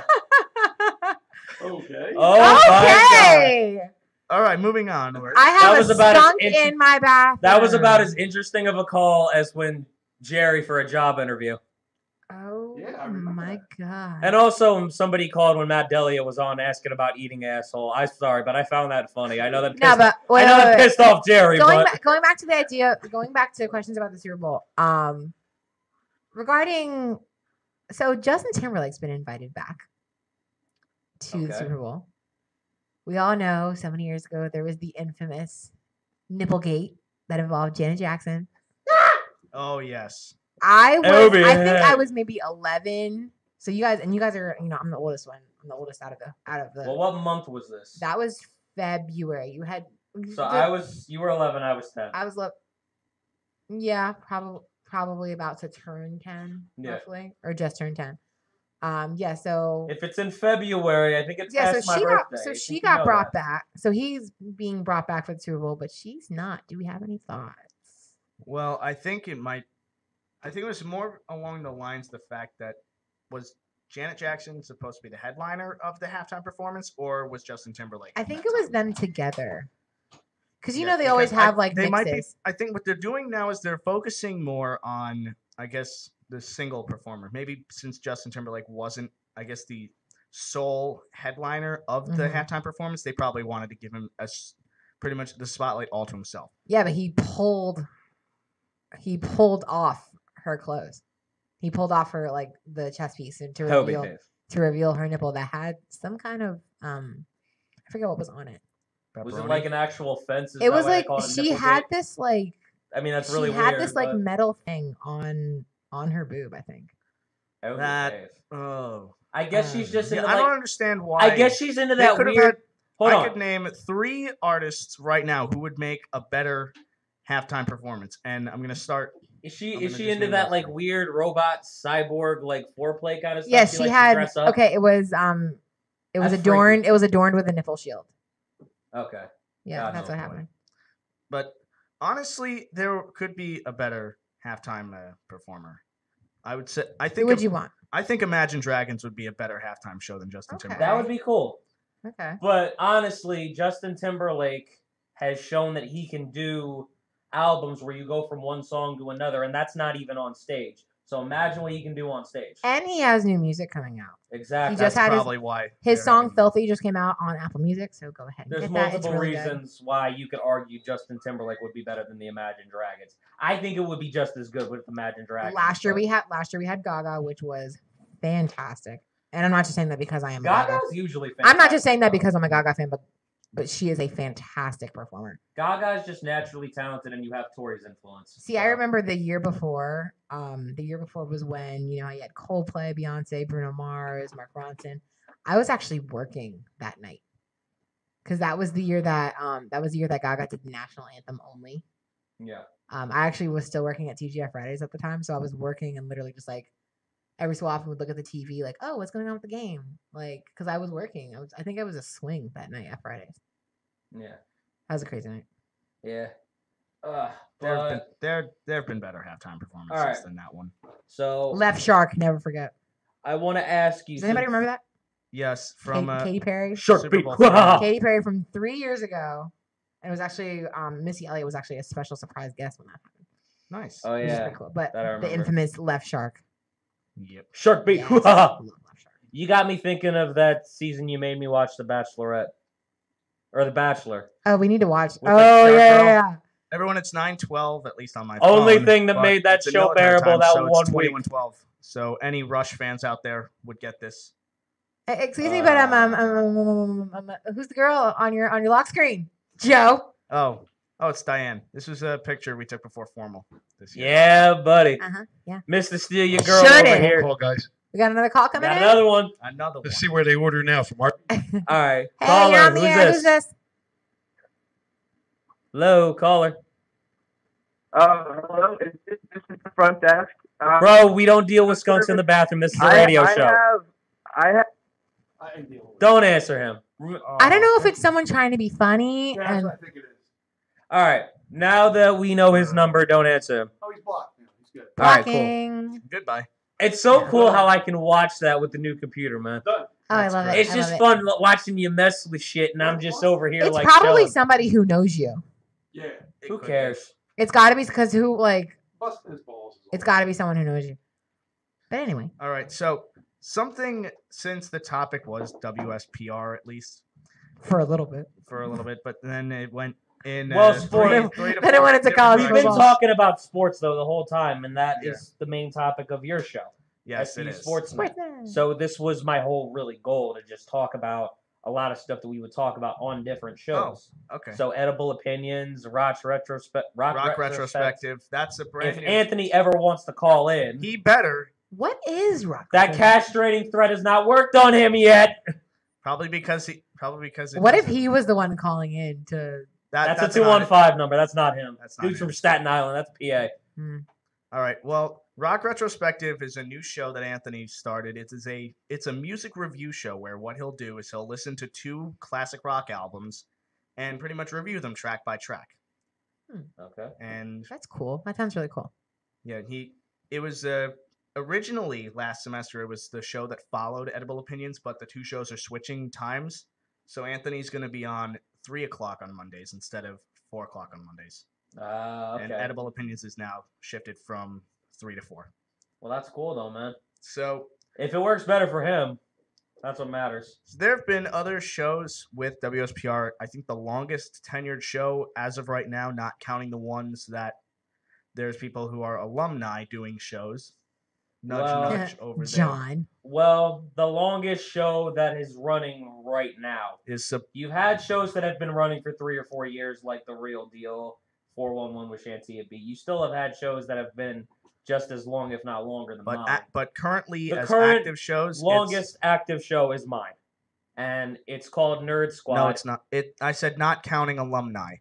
Okay. Oh, my God. Okay. All right, moving on. I have That was a about as skunk inter- in my bathroom. That was about as interesting of a call as when Jerry for a job interview. Oh Yeah, I remember my that. god. And also, somebody called when Matt Delia was on asking about eating asshole. I'm sorry, but I found that funny. I know that pissed, No, but wait, I know that wait, wait. pissed off Jerry, Going but back, going back to the idea, going back to questions about the Super Bowl. Regarding, so Justin Timberlake's been invited back to the Okay. Super Bowl. We all know so many years ago there was the infamous Nipplegate that involved Janet Jackson. Oh yes. I Obi, think I hey. was maybe 11. So you guys are, I'm the oldest one. I'm the oldest out of the. Well, what month was this? That was February. You had. So you were 11, I was 10. I was yeah, probably about to turn 10 Yeah. roughly, or just turned 10. Yeah. So If it's in February, I think it's yeah. past So my birthday. so I she think got you know brought that. back. So he's being brought back for the Super Bowl, but she's not. Do we have any thoughts? Well, I think it was more along the lines of the fact that was Janet Jackson supposed to be the headliner of the halftime performance, or was Justin Timberlake? I at think that it was time? them together. Because Yeah, they always because have like they mixes. might be. I think what they're doing now is they're focusing more on, I guess, the single performer. Maybe since Justin Timberlake wasn't, I guess, the sole headliner of the Mhm. halftime performance, they probably wanted to give him pretty much the spotlight all to himself. Yeah, but he pulled off her clothes. He pulled off her like the chest piece and to reveal her nipple that had some kind of I forget what was on it. Was it Pepperoni. like an actual fence? Is It that was why they like call it she Nipplegate? had this like I mean, that's really she had weird. this like but- metal thing on her boob, I think. Oh, That- Dave. Oh, I guess she's just yeah, into I don't like. understand why. I guess she's into They that could've weird. Hold I on. could name 3 artists right now who would make a better halftime performance, and I'm gonna start. Is she I'm is gonna she just into name that those like 3. weird robot cyborg like foreplay kind of stuff? Yeah, she she likes had to dress up? okay, it was That's adorned freaky. it was adorned with a nipple shield. Okay. Yeah, God, that's no what boy. happened. But honestly, there could be a better halftime performer. I would say. I Who think. would you want? I think Imagine Dragons would be a better halftime show than Justin Okay. Timberlake. That would be cool. Okay. But honestly, Justin Timberlake has shown that he can do albums where you go from one song to another, and that's not even on stage. So imagine what he can do on stage. And he has new music coming out. Exactly. He just That's had probably why his they're song having- "Filthy" just came out on Apple Music, so go ahead and There's get that. It's multiple really good. reasons why you could argue Justin Timberlake would be better than the Imagine Dragons. I think it would be just as good with Imagine Dragons. Last year but we had Gaga, which was fantastic. And I'm not just saying that because I am a Gaga. Gaga's usually fantastic. I'm not just saying that though. because I'm a Gaga fan, but she is a fantastic performer. Gaga's just naturally talented, and you have Tori's influence. See, I so. remember the year before. The year before was when you had Coldplay, Beyonce, Bruno Mars, Mark Ronson. I was actually working that night because that was the year that Gaga did the national anthem only. Yeah. I actually was still working at TGF Fridays at the time, so I was working and literally just like every so often would look at the TV like, oh, what's going on with the game? Like, because I was working. I think I was a swing that night at Fridays. Yeah. That was a crazy night. Yeah. There have been better halftime performances Alright. than that one. So Left Shark, never forget. I want to ask you. Does anybody remember that? Yes, from Katy Perry. Shark Super beat. Bowl Katy Perry from 3 years ago. And it was actually Missy Elliott was actually a special surprise guest when that happened. nice. Oh Which is yeah. pretty cool. But that I the remember. infamous Left Shark. Yep. Shark beat. Yes, love Left Shark. You got me thinking of that season you made me watch The Bachelorette. Or The Bachelor. Oh, we need to watch. With Oh the yeah, dark yeah, girl? yeah. Everyone, it's 9:12 at least on my Only phone, thing that but made that it's in show military bearable time, that so one it's week. 21:12. So any Rush fans out there would get this. Excuse me, but who's the girl on your lock screen? Joe. Oh, it's Diane. This was a picture we took before formal this year. Yeah, buddy. Yeah. Mr. Steal Your Girl Sure over did. here. Call, guys. We got another call coming Got in. another one. Another one. Let's see where they order now from Art. All right. Hey, Caller, you're on the air. Who's this? Hello, caller. Hello, this is the front desk. Bro, we don't deal with skunks in the bathroom. This is a radio show. I have. I can deal with it. Don't answer him. I don't know if it's someone trying to be funny. Yeah, that's And what I think it is. All right. Now that we know his number, don't answer him. Oh, he's blocked. Yeah, he's good. All right, cool. blocking. Goodbye. It's so cool how I can watch that with the new computer, man. Done. Oh, I That's love great. it. It's I just love it. fun watching you mess with shit, and I'm just over here It's like probably chilling. somebody who knows you. Yeah. It Who could cares? It's got to be because who like Busting his balls. it's got to be someone who knows you. But anyway, be. All right. So something, since the topic was WSPR at least for a little bit. for a little bit, but then it went in. Well, sport- three to Then it four went into different college We've directions. been football. talking about sports though the whole time, and that is Yeah. the main topic of your show. Yes, it SU is. Sportsman. Sportsman. So this was my whole really goal to just talk about a lot of stuff that we would talk about on different shows. Okay. So edible opinions, rock retrospective. That's a brand If new. Anthony ever wants to call in, He better. What is rock? that castrating threat has not worked on him yet. Probably because it What if doesn't- he was the one calling in to? That's that's a not it. 215 number. That's not him. That's not Dude's him. from Staten Island. That's PA. All right. Well, Rock Retrospective is a new show that Anthony started. It's a music review show where what he'll do is he'll listen to 2 classic rock albums and pretty much review them track by track. Okay. And That's cool. That sounds really cool. yeah, it was originally last semester it was the show that followed Edible Opinions, but the 2 shows are switching times. So Anthony's going to be on 3 o'clock on Mondays instead of 4 o'clock on Mondays. Okay. And Edible Opinions is now shifted from 3 to 4. Well, that's cool though, man. So If it works better for him, that's what matters. there have been other shows with WSPR. I think the longest tenured show as of right now, not counting the ones that there's people who are alumni doing shows. Nudge over there. John. Well, the longest show that is running right now. Is You've had shows that have been running for 3 or 4 years, like The Real Deal, 411 with Shantia B. You still have had shows that have been just as long, if not longer than mine. but currently The as current active shows, Longest active show is mine, and it's called Nerd Squad. No, it's not. I said not counting alumni.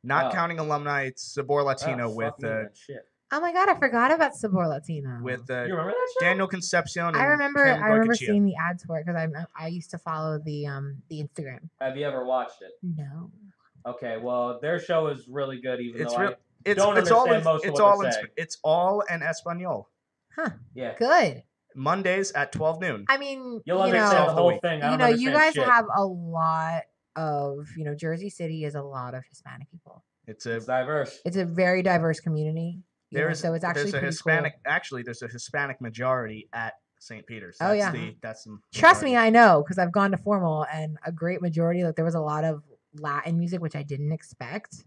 Not Oh. counting alumni. It's Sabor Latino Oh, with fuck me, then, shit. Oh my god, I forgot about Sabor Latino. with You remember that show? Daniel Concepcion. And I remember Ken Goycochea. seeing the ads for it because I used to follow the Instagram. Have you ever watched it? No. Okay, well, their show is really good, even It's though real. It's don't it's all understand in, most of it's what all they're in, saying. it's all in Espanol. yeah, Good. Mondays at 12 noon. I mean, you'll you understand know, the the whole week. thing. I you don't know, you understand guys shit. have a lot of, Jersey City is a lot of Hispanic people. It's It's diverse. It's a very diverse community. So it's actually there's a pretty Hispanic. cool. Actually, there's a Hispanic majority at St. Peter's. Oh, That's yeah. That's the Trust me, majority. I know because I've gone to formal and a great majority. Like there was a lot of Latin music, which I didn't expect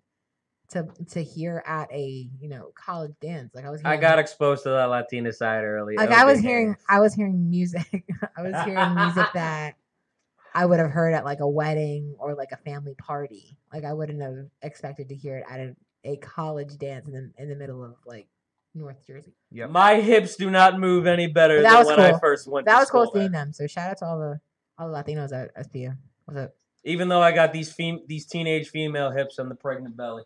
to hear at a college dance. Like I was. I Hearing, got exposed to that Latina side early. like That I was big hearing. hands. I was hearing music. I was hearing music that I would have heard at like a wedding or like a family party. Like I wouldn't have expected to hear it at a college dance in the middle of like North Jersey. Yep. My hips do not move any better That than was when I cool. first went That to was cool school seeing there. them. So shout out to all the Latinos at SPU. What's up? Even though I got these teenage female hips and the pregnant belly.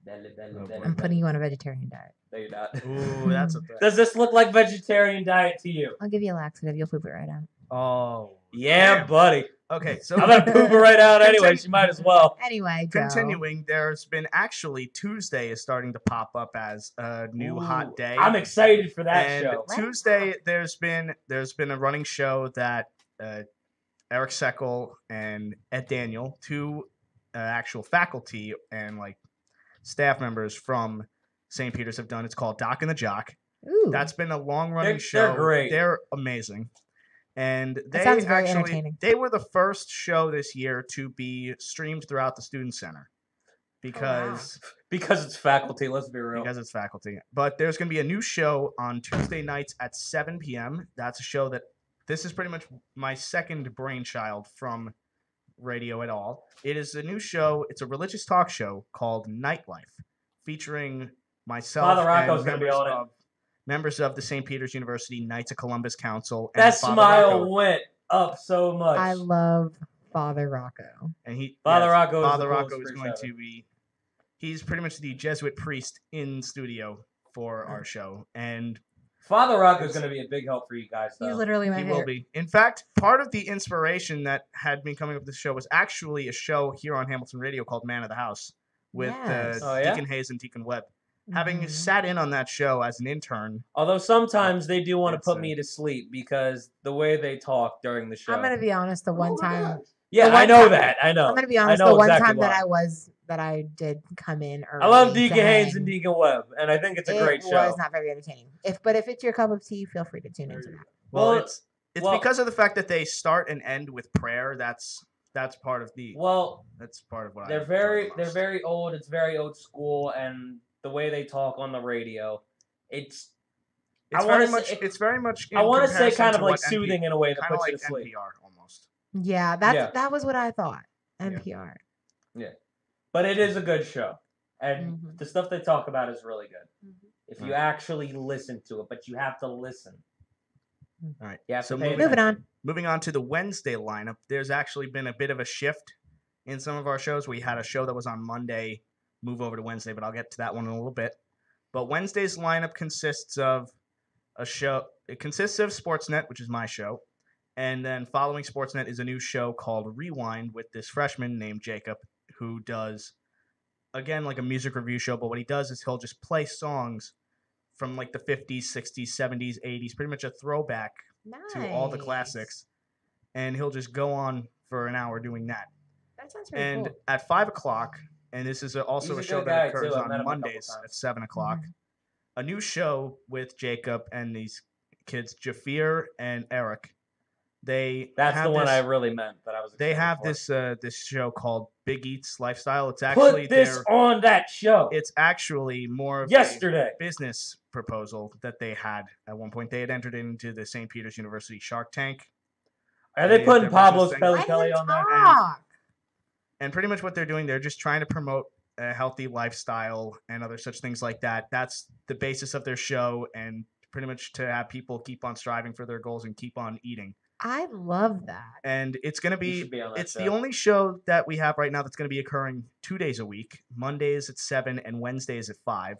I'm putting you on a vegetarian diet. No, you're not. Ooh, that's a threat. Does this look like vegetarian diet to you? I'll give you a laxative. You'll poop it right out. Oh. Yeah, Damn. buddy. Okay, so I'm gonna poop her right out anyway. She might as well. Anyway, Joe. continuing, there's been actually Tuesday is starting to pop up as a new Ooh, hot day. I'm excited for that and show. Tuesday there's been a running show that Eric Seckel and Ed Daniel, 2 actual faculty and like staff members from St. Peter's have done. It's called Doc and the Jock. Ooh, That's been a long running They're show. great. They're amazing. And they sounds very actually entertaining. they were the first show this year to be streamed throughout the student center because Because it's faculty, let's be real. because it's faculty. But there's going to be a new show on Tuesday nights at 7 p.m. That's a show that this is pretty much my second brainchild from radio at all. It is a new show. It's a religious talk show called Nightlife, featuring myself Father Rocco's and gonna be on it. members of the St. Peter's University Knights of Columbus Council. And That Father smile Rocco. went up so much. I love Father Rocco. And Father Rocco is Father the Rocco coolest is priest going ever. to be. He's pretty much the Jesuit priest in studio for our show, and Father Rocco's going to be a big help for you guys, He's though. literally my he hair. will be. In fact, part of the inspiration that had me coming up with this show was actually a show here on Hamilton Radio called Man of the House with Yes. Oh, yeah? Deacon Hayes and Deacon Webb. Having Mhm. sat in on that show as an intern, Although sometimes they do want to It's, put me to sleep because the way they talk during the show. I'm gonna be honest. The one time, yeah, the I one know time- that. I know. I'm gonna be I honest. know The one exactly time why. that I did come in early. I love to Deacon Hayes and hang, Deacon Webb, and I think it's a great It show. was not very entertaining. But if it's your cup of tea, feel free to tune into that. well, Well, it's well- because of the fact that they start and end with prayer. That's part of the. Well, That's part of what they're I very enjoy the most. old. It's very old school, and the way they talk on the radio, it's It's I wanna very say- much. It's very much. I want to say comparison kind of to like what soothing in a way that kind of puts like you to sleep. NPR almost. Yeah, that was what I thought. NPR. But it is a good show. And Mhm. the stuff they talk about is really good. Mhm. If you actually listen to it, but you have to listen. All right. You have So to pay Moving attention. on. Moving on to the Wednesday lineup, there's actually been a bit of a shift in some of our shows. We had a show that was on Monday move over to Wednesday, but I'll get to that one in a little bit. But Wednesday's lineup consists of a show. It consists of Sportsnet, which is my show, and then following Sportsnet is a new show called Rewind with this freshman named Jacob who does, again, like a music review show. But what he does is he'll just play songs from like the 50s, 60s, 70s, 80s, pretty much a throwback to all the Nice. classics. And he'll just go on for an hour doing that. That sounds pretty And cool. at 5 o'clock, and this is also He's a a show good that guy, occurs too. I've met on him a couple Mondays times. at 7 o'clock, Mhm. a new show with Jacob and these kids, Jafir and Eric. That's the one I really meant that I was They excited have for. this show called Big Eats Lifestyle. It's actually Put this on that show. It's actually more of yesterday. a business proposal that they had at one point. They had entered into the St. Peter's University Shark Tank. Are they putting Pablo thing. Pelli Let Kelly him on that? talk. And pretty much what they're doing, they're just trying to promote a healthy lifestyle and other such things like that. That's the basis of their show, and pretty much to have people keep on striving for their goals and keep on eating. I love that. And it's going to You be, should be on that it's show. the only show that we have right now that's going to be occurring 2 days a week. Mondays at 7 and Wednesdays at 5.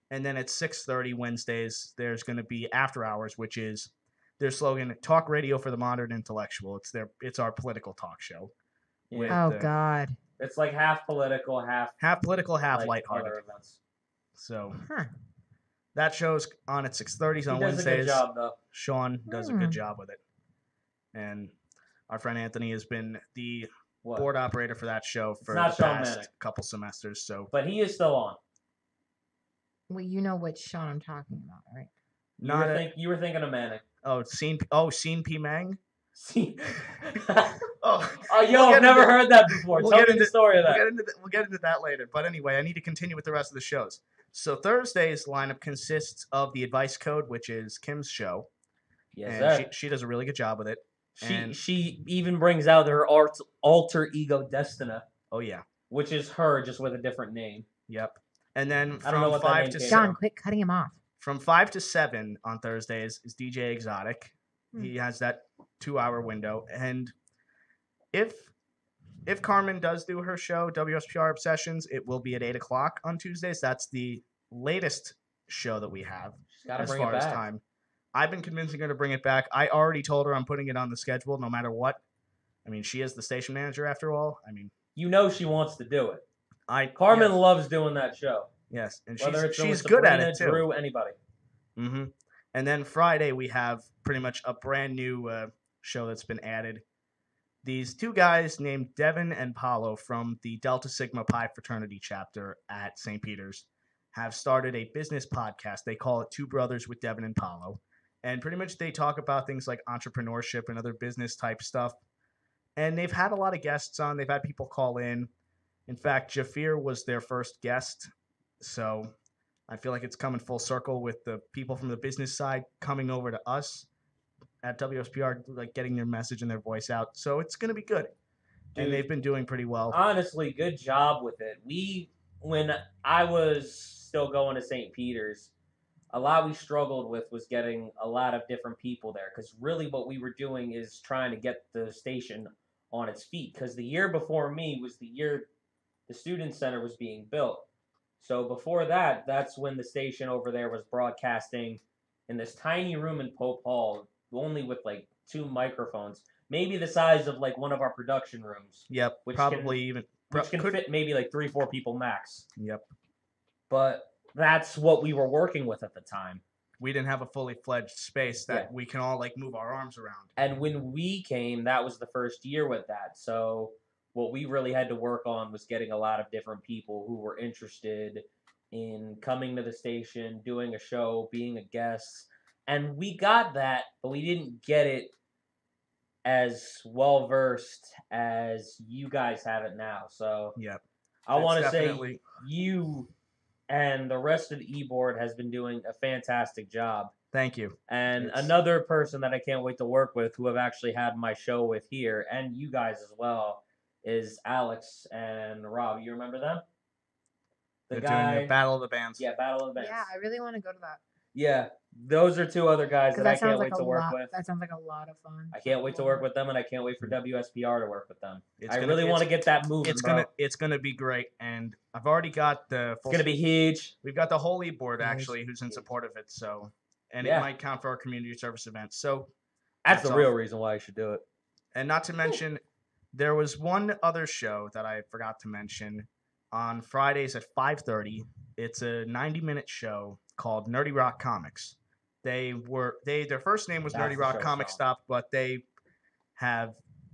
And then at 6:30 Wednesdays, there's going to be After Hours, which is their slogan, Talk Radio for the Modern Intellectual. It's our political talk show. Yeah. with, Oh God. It's like half political, half political, half like lighthearted. other events. So Huh. that show's on at 6:30 He on does Wednesdays. a good job, though. Sean does a good job with it. And our friend Anthony has been the What? board operator for that show for not the Sean past Manick. couple semesters. So But he is still on. Well, you know which Sean I'm talking about, right? You were thinking of Manic. Scene P Mang. See? Oh, Yo, I've never heard that before. we'll Tell get me the story of that. We'll get into that later. But anyway, I need to continue with the rest of the shows. So Thursday's lineup consists of the Advice Code, which is Kim's show, Yes, and sir. she does a really good job with it. She even brings out her alter ego Destina, Oh yeah, which is her just with a different name. yep. And then I don't know from what that 5 name to came 7, Sean, quit cutting him off. from 5 to 7 on Thursdays is DJ Exotic. He has that 2-hour window, and if Carmen does do her show, WSPR Obsessions, it will be at 8 o'clock on Tuesdays. That's the latest show that we have She's got to as bring far it as back. time. I've been convincing her to bring it back. I already told her I'm putting it on the schedule no matter what. I mean, she is the station manager after all. I mean, You know she wants to do it. Carmen loves doing that show. yes, and Whether it's she's with good at Sabrina, it too. Drew, anybody. Mm-hmm. And then Friday we have pretty much a brand new show that's been added. These two guys named Devin and Paulo from the Delta Sigma Pi fraternity chapter at St. Peter's have started a business podcast. They call it Two Brothers with Devin and Paulo. And pretty much they talk about things like entrepreneurship and other business type stuff. And they've had a lot of guests on. They've had people call in. In fact, Jafir was their first guest. So I feel like it's coming full circle with the people from the business side coming over to us at WSPR, like getting their message and their voice out. So it's going to be good. Dude, and they've been doing pretty well. Honestly, good job with it. When I was still going to St. Peter's, a lot we struggled with was getting a lot of different people there, because really what we were doing is trying to get the station on its feet, because the year before me was the year the student center was being built. So before that, that's when the station over there was broadcasting in this tiny room in Pope Hall, only with like 2 microphones, maybe the size of like one of our production rooms. Yep, which probably which can fit maybe like 3-4 people max. Yep. But that's what we were working with at the time. We didn't have a fully fledged space that we can all like move our arms around. And when we came, that was the first year with that. So what we really had to work on was getting a lot of different people who were interested in coming to the station, doing a show, being a guest. And we got that, but we didn't get it as well versed as you guys have it now. So yep. I want to say you and the rest of the e-board has been doing a fantastic job. Thank you. And It's- another person that I can't wait to work with, who I've actually had my show with here, and you guys as well, is Alex and Rob. You remember them? They're doing the Battle of the Bands. Yeah, Battle of the Bands. Yeah, I really want to go to that. Yeah, those are two other guys Because that I that sounds can't like wait a to work lot. with. That sounds like a lot of fun. I can't wait to work with them, and I can't wait for WSPR to work with them. It's I gonna- really want to get that moving, bro. It's gonna be great, and I've already got the. It's gonna be huge. We've got the whole lead board Huge. actually, who's in Huge. support of it. So, and Yeah. it might count for our community service event. So, That's the all. real reason why I should do it. and not to mention, there was one other show that I forgot to mention on Fridays at 5:30. It's a 90-minute show called Nerdy Rock Comics. Their first name was That's Nerdy the Rock show, Comic Sean. Stop, but they have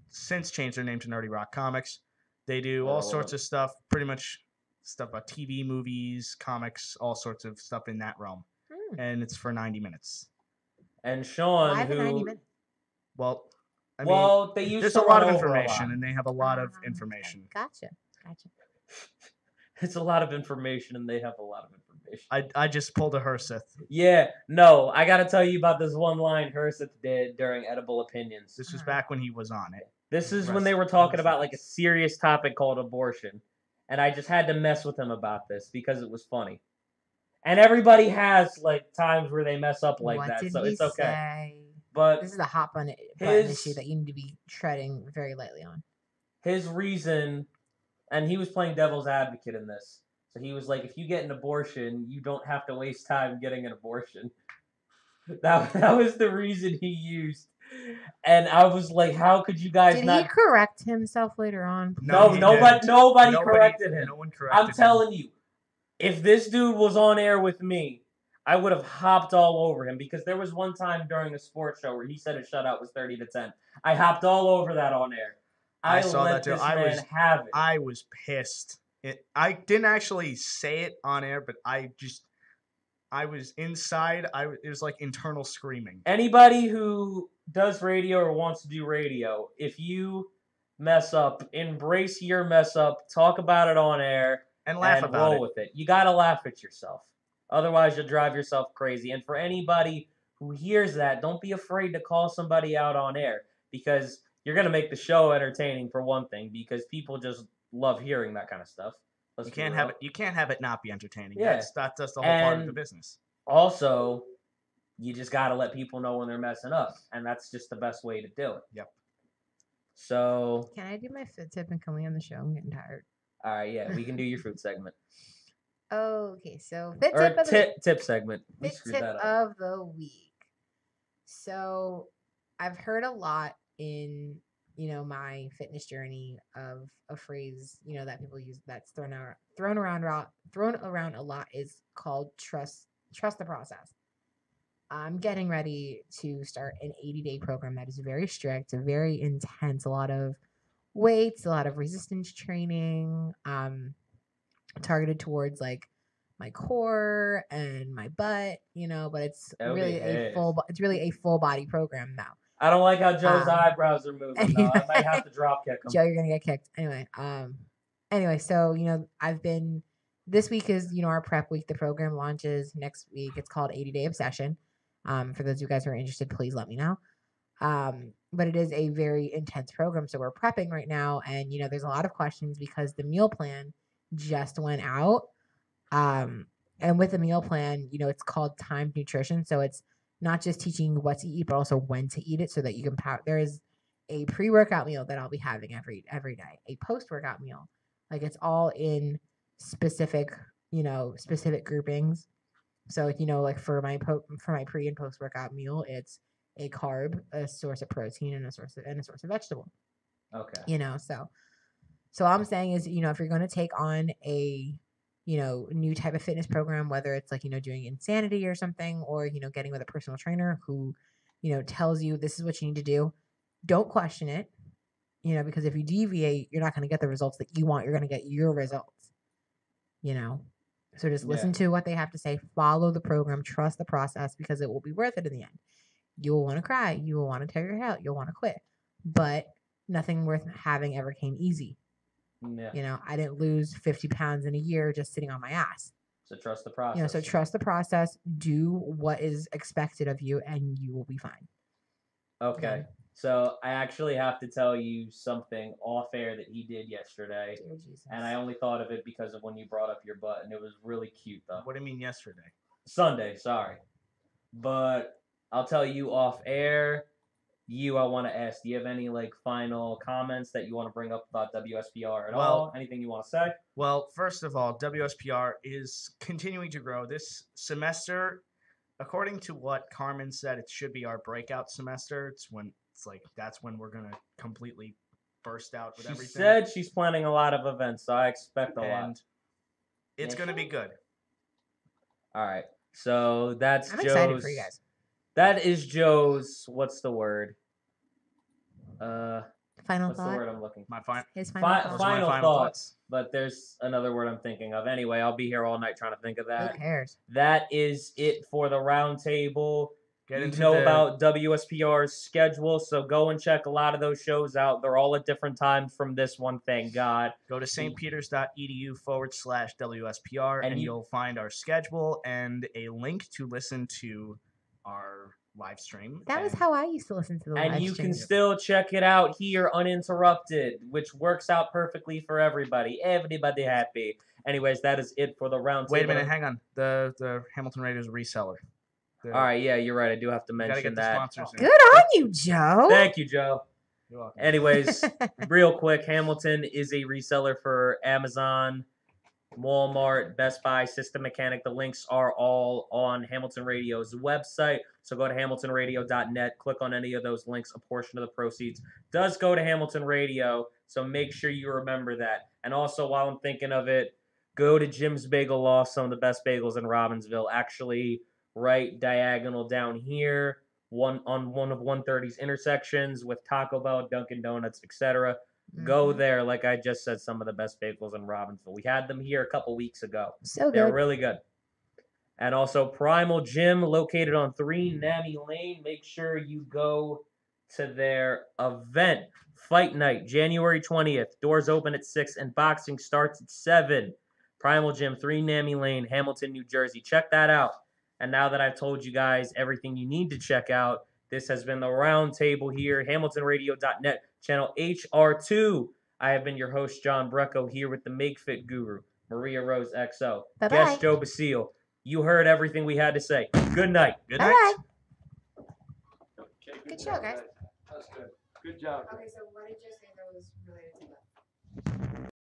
since changed their name to Nerdy Rock Comics. They do all Oh. sorts of stuff, pretty much stuff about TV, movies, comics, all sorts of stuff in that realm. Hmm. And it's for 90 minutes. And Sean, Why the 90 who, minutes? Well, I mean, well, they used there's to a lot run of over information, lot. and they have a lot of Okay. information. Gotcha. It's a lot of information, and they have a lot of information. I just pulled a Herseth. Yeah, no, I gotta tell you about this one line Herseth did during Edible Opinions. This was back when he was on it. This is when Rest- they were talking rest about in like a peace. serious topic called abortion, and I just had to mess with him about this because it was funny. And everybody has like times where they mess up like what that, did so he it's okay. say? But This is a hot button his- issue that you need to be treading very lightly on. his reason, and he was playing devil's advocate in this. So he was like, if you get an abortion, you don't have to waste time getting an abortion. That was the reason he used. And I was like, how could you guys Did he not? correct himself later on? No, he nobody didn't. corrected him. No one corrected I'm him. telling you, if this dude was on air with me, I would have hopped all over him because there was one time during a sports show where he said a shutout was 30-10. I hopped all over that on air. I saw let that too. this I man was- have it. I was pissed. I didn't actually say it on air, but I was inside. It was like internal screaming. Anybody who does radio or wants to do radio, if you mess up, embrace your mess up, talk about it on air, And laugh and about roll it. with it. You gotta laugh at yourself. Otherwise, you'll drive yourself crazy. And for anybody who hears that, don't be afraid to call somebody out on air because you're gonna make the show entertaining for one thing because people just love hearing that kind of stuff. Let's You be can't real. have it. You can't have it not be entertaining. Yeah. That's the whole part of the And- business. Also, you just gotta let people know when they're messing up, and that's just the best way to do it. Yep. So, Can I do my fit tip and come on the show? I'm getting tired. all right, yeah, we can do your food segment Okay, so fit or tip of the tip segment. We fit screwed tip that up. of the week. So I've heard a lot in my fitness journey of a phrase that people use that's thrown around a lot is called trust the process. I'm getting ready to start an 80-day program that is very strict, very intense, a lot of weights, a lot of resistance training, targeted towards like my core and my butt, but it's really it's really a full body program now. I don't like how Joe's Um, eyebrows are moving. Though. I might have to drop kick him. Joe, you're gonna get kicked anyway. So this week is our prep week. The program launches next week. It's called 80-Day Obsession. For those of you guys who are interested, please let me know. But it is a very intense program, so we're prepping right now, and there's a lot of questions because the meal plan just went out. And with the meal plan, it's called timed nutrition, so it's not just teaching you what to eat, but also when to eat it, so that you can there is a pre-workout meal that I'll be having every day, a post-workout meal, like it's all in specific groupings. So like for my pre and post-workout meal, it's a carb, a source of protein, and a source of vegetable. Okay. So all I'm saying is, if you're going to take on a new type of fitness program, whether it's like, doing Insanity or something, or, getting with a personal trainer who, tells you this is what you need to do, don't question it, because if you deviate, you're not going to get the results that you want. You're going to get your results, So just listen to what they have to say, follow the program, trust the process, because it will be worth it in the end. You will want to cry. You will want to tear your hair out. You'll want to quit. But nothing worth having ever came easy. Yeah. I didn't lose 50 pounds in a year just sitting on my ass. So trust the process. You know, so trust the process. Do what is expected of you, and you will be fine. Okay. So I actually have to tell you something off air that he did yesterday, Dear Jesus. and I only thought of it because of when you brought up your butt, and it was really cute though. What do you mean yesterday? Sunday, sorry, but I'll tell you off air. I want to ask, do you have any like final comments that you want to bring up about WSPR at all? Anything you want to say? Well, first of all, WSPR is continuing to grow this semester. According to what Carmen said, it should be our breakout semester. That's when we're gonna completely burst out with everything. She said she's planning a lot of events, so I expect a lot. And it's gonna be good. All right, so that's I'm Joe's. excited for you guys. That is Joe's. What's the word? Final What's the thought. word I'm looking for? His final thought. Those are my Final final thoughts. But there's another word I'm thinking of. Anyway, I'll be here all night trying to think of that. Who cares? That is it for the round table. Get You into know the- about WSPR's schedule, so go and check a lot of those shows out. They're all at different times from this one, thank God. Go to stpeters.edu/WSPR And and you- you'll find our schedule and a link to listen to our live stream. That was And how I used to listen to the live And you can streams. still check it out here uninterrupted, which works out perfectly for everybody. Everybody happy. Anyways, that is it for the round Wait a table. minute, hang on. The Hamilton Radio's reseller. All right, yeah, you're right. I do have to Gotta mention get the that. sponsors in. Good on you, Joe. Thank you, Joe. You're welcome. Anyways, real quick, Hamilton is a reseller for Amazon, Walmart, Best Buy, System Mechanic. The links are all on Hamilton Radio's website. So go to hamiltonradio.net, click on any of those links. A portion of the proceeds does go to Hamilton Radio. So make sure you remember that. And also, while I'm thinking of it, go to Jim's Bagel Loft, some of the best bagels in Robbinsville. Actually, right diagonal down here, one of 130's intersections with Taco Bell, Dunkin' Donuts, etc. Go Mhm. there. Like I just said, some of the best bagels in Robbinsville. We had them here a couple weeks ago. So They're good. really good. And also Primal Gym, located on 3 Nami Lane. Make sure you go to their event. Fight Night, January 20th. Doors open at 6 and boxing starts at 7. Primal Gym, 3 Nami Lane, Hamilton, New Jersey. Check that out. And now that I've told you guys everything you need to check out, this has been the round table here, hamiltonradio.net, channel HR2. I have been your host, John Brecco, here with the Make Fit Guru, Maria Rose XO. Bye-bye. Guest Joe Basile. You heard everything we had to say. Good night. Good Bye night. bye. Okay, Good show, guys. That's good. Good job. Okay, so what did you say that was related to that?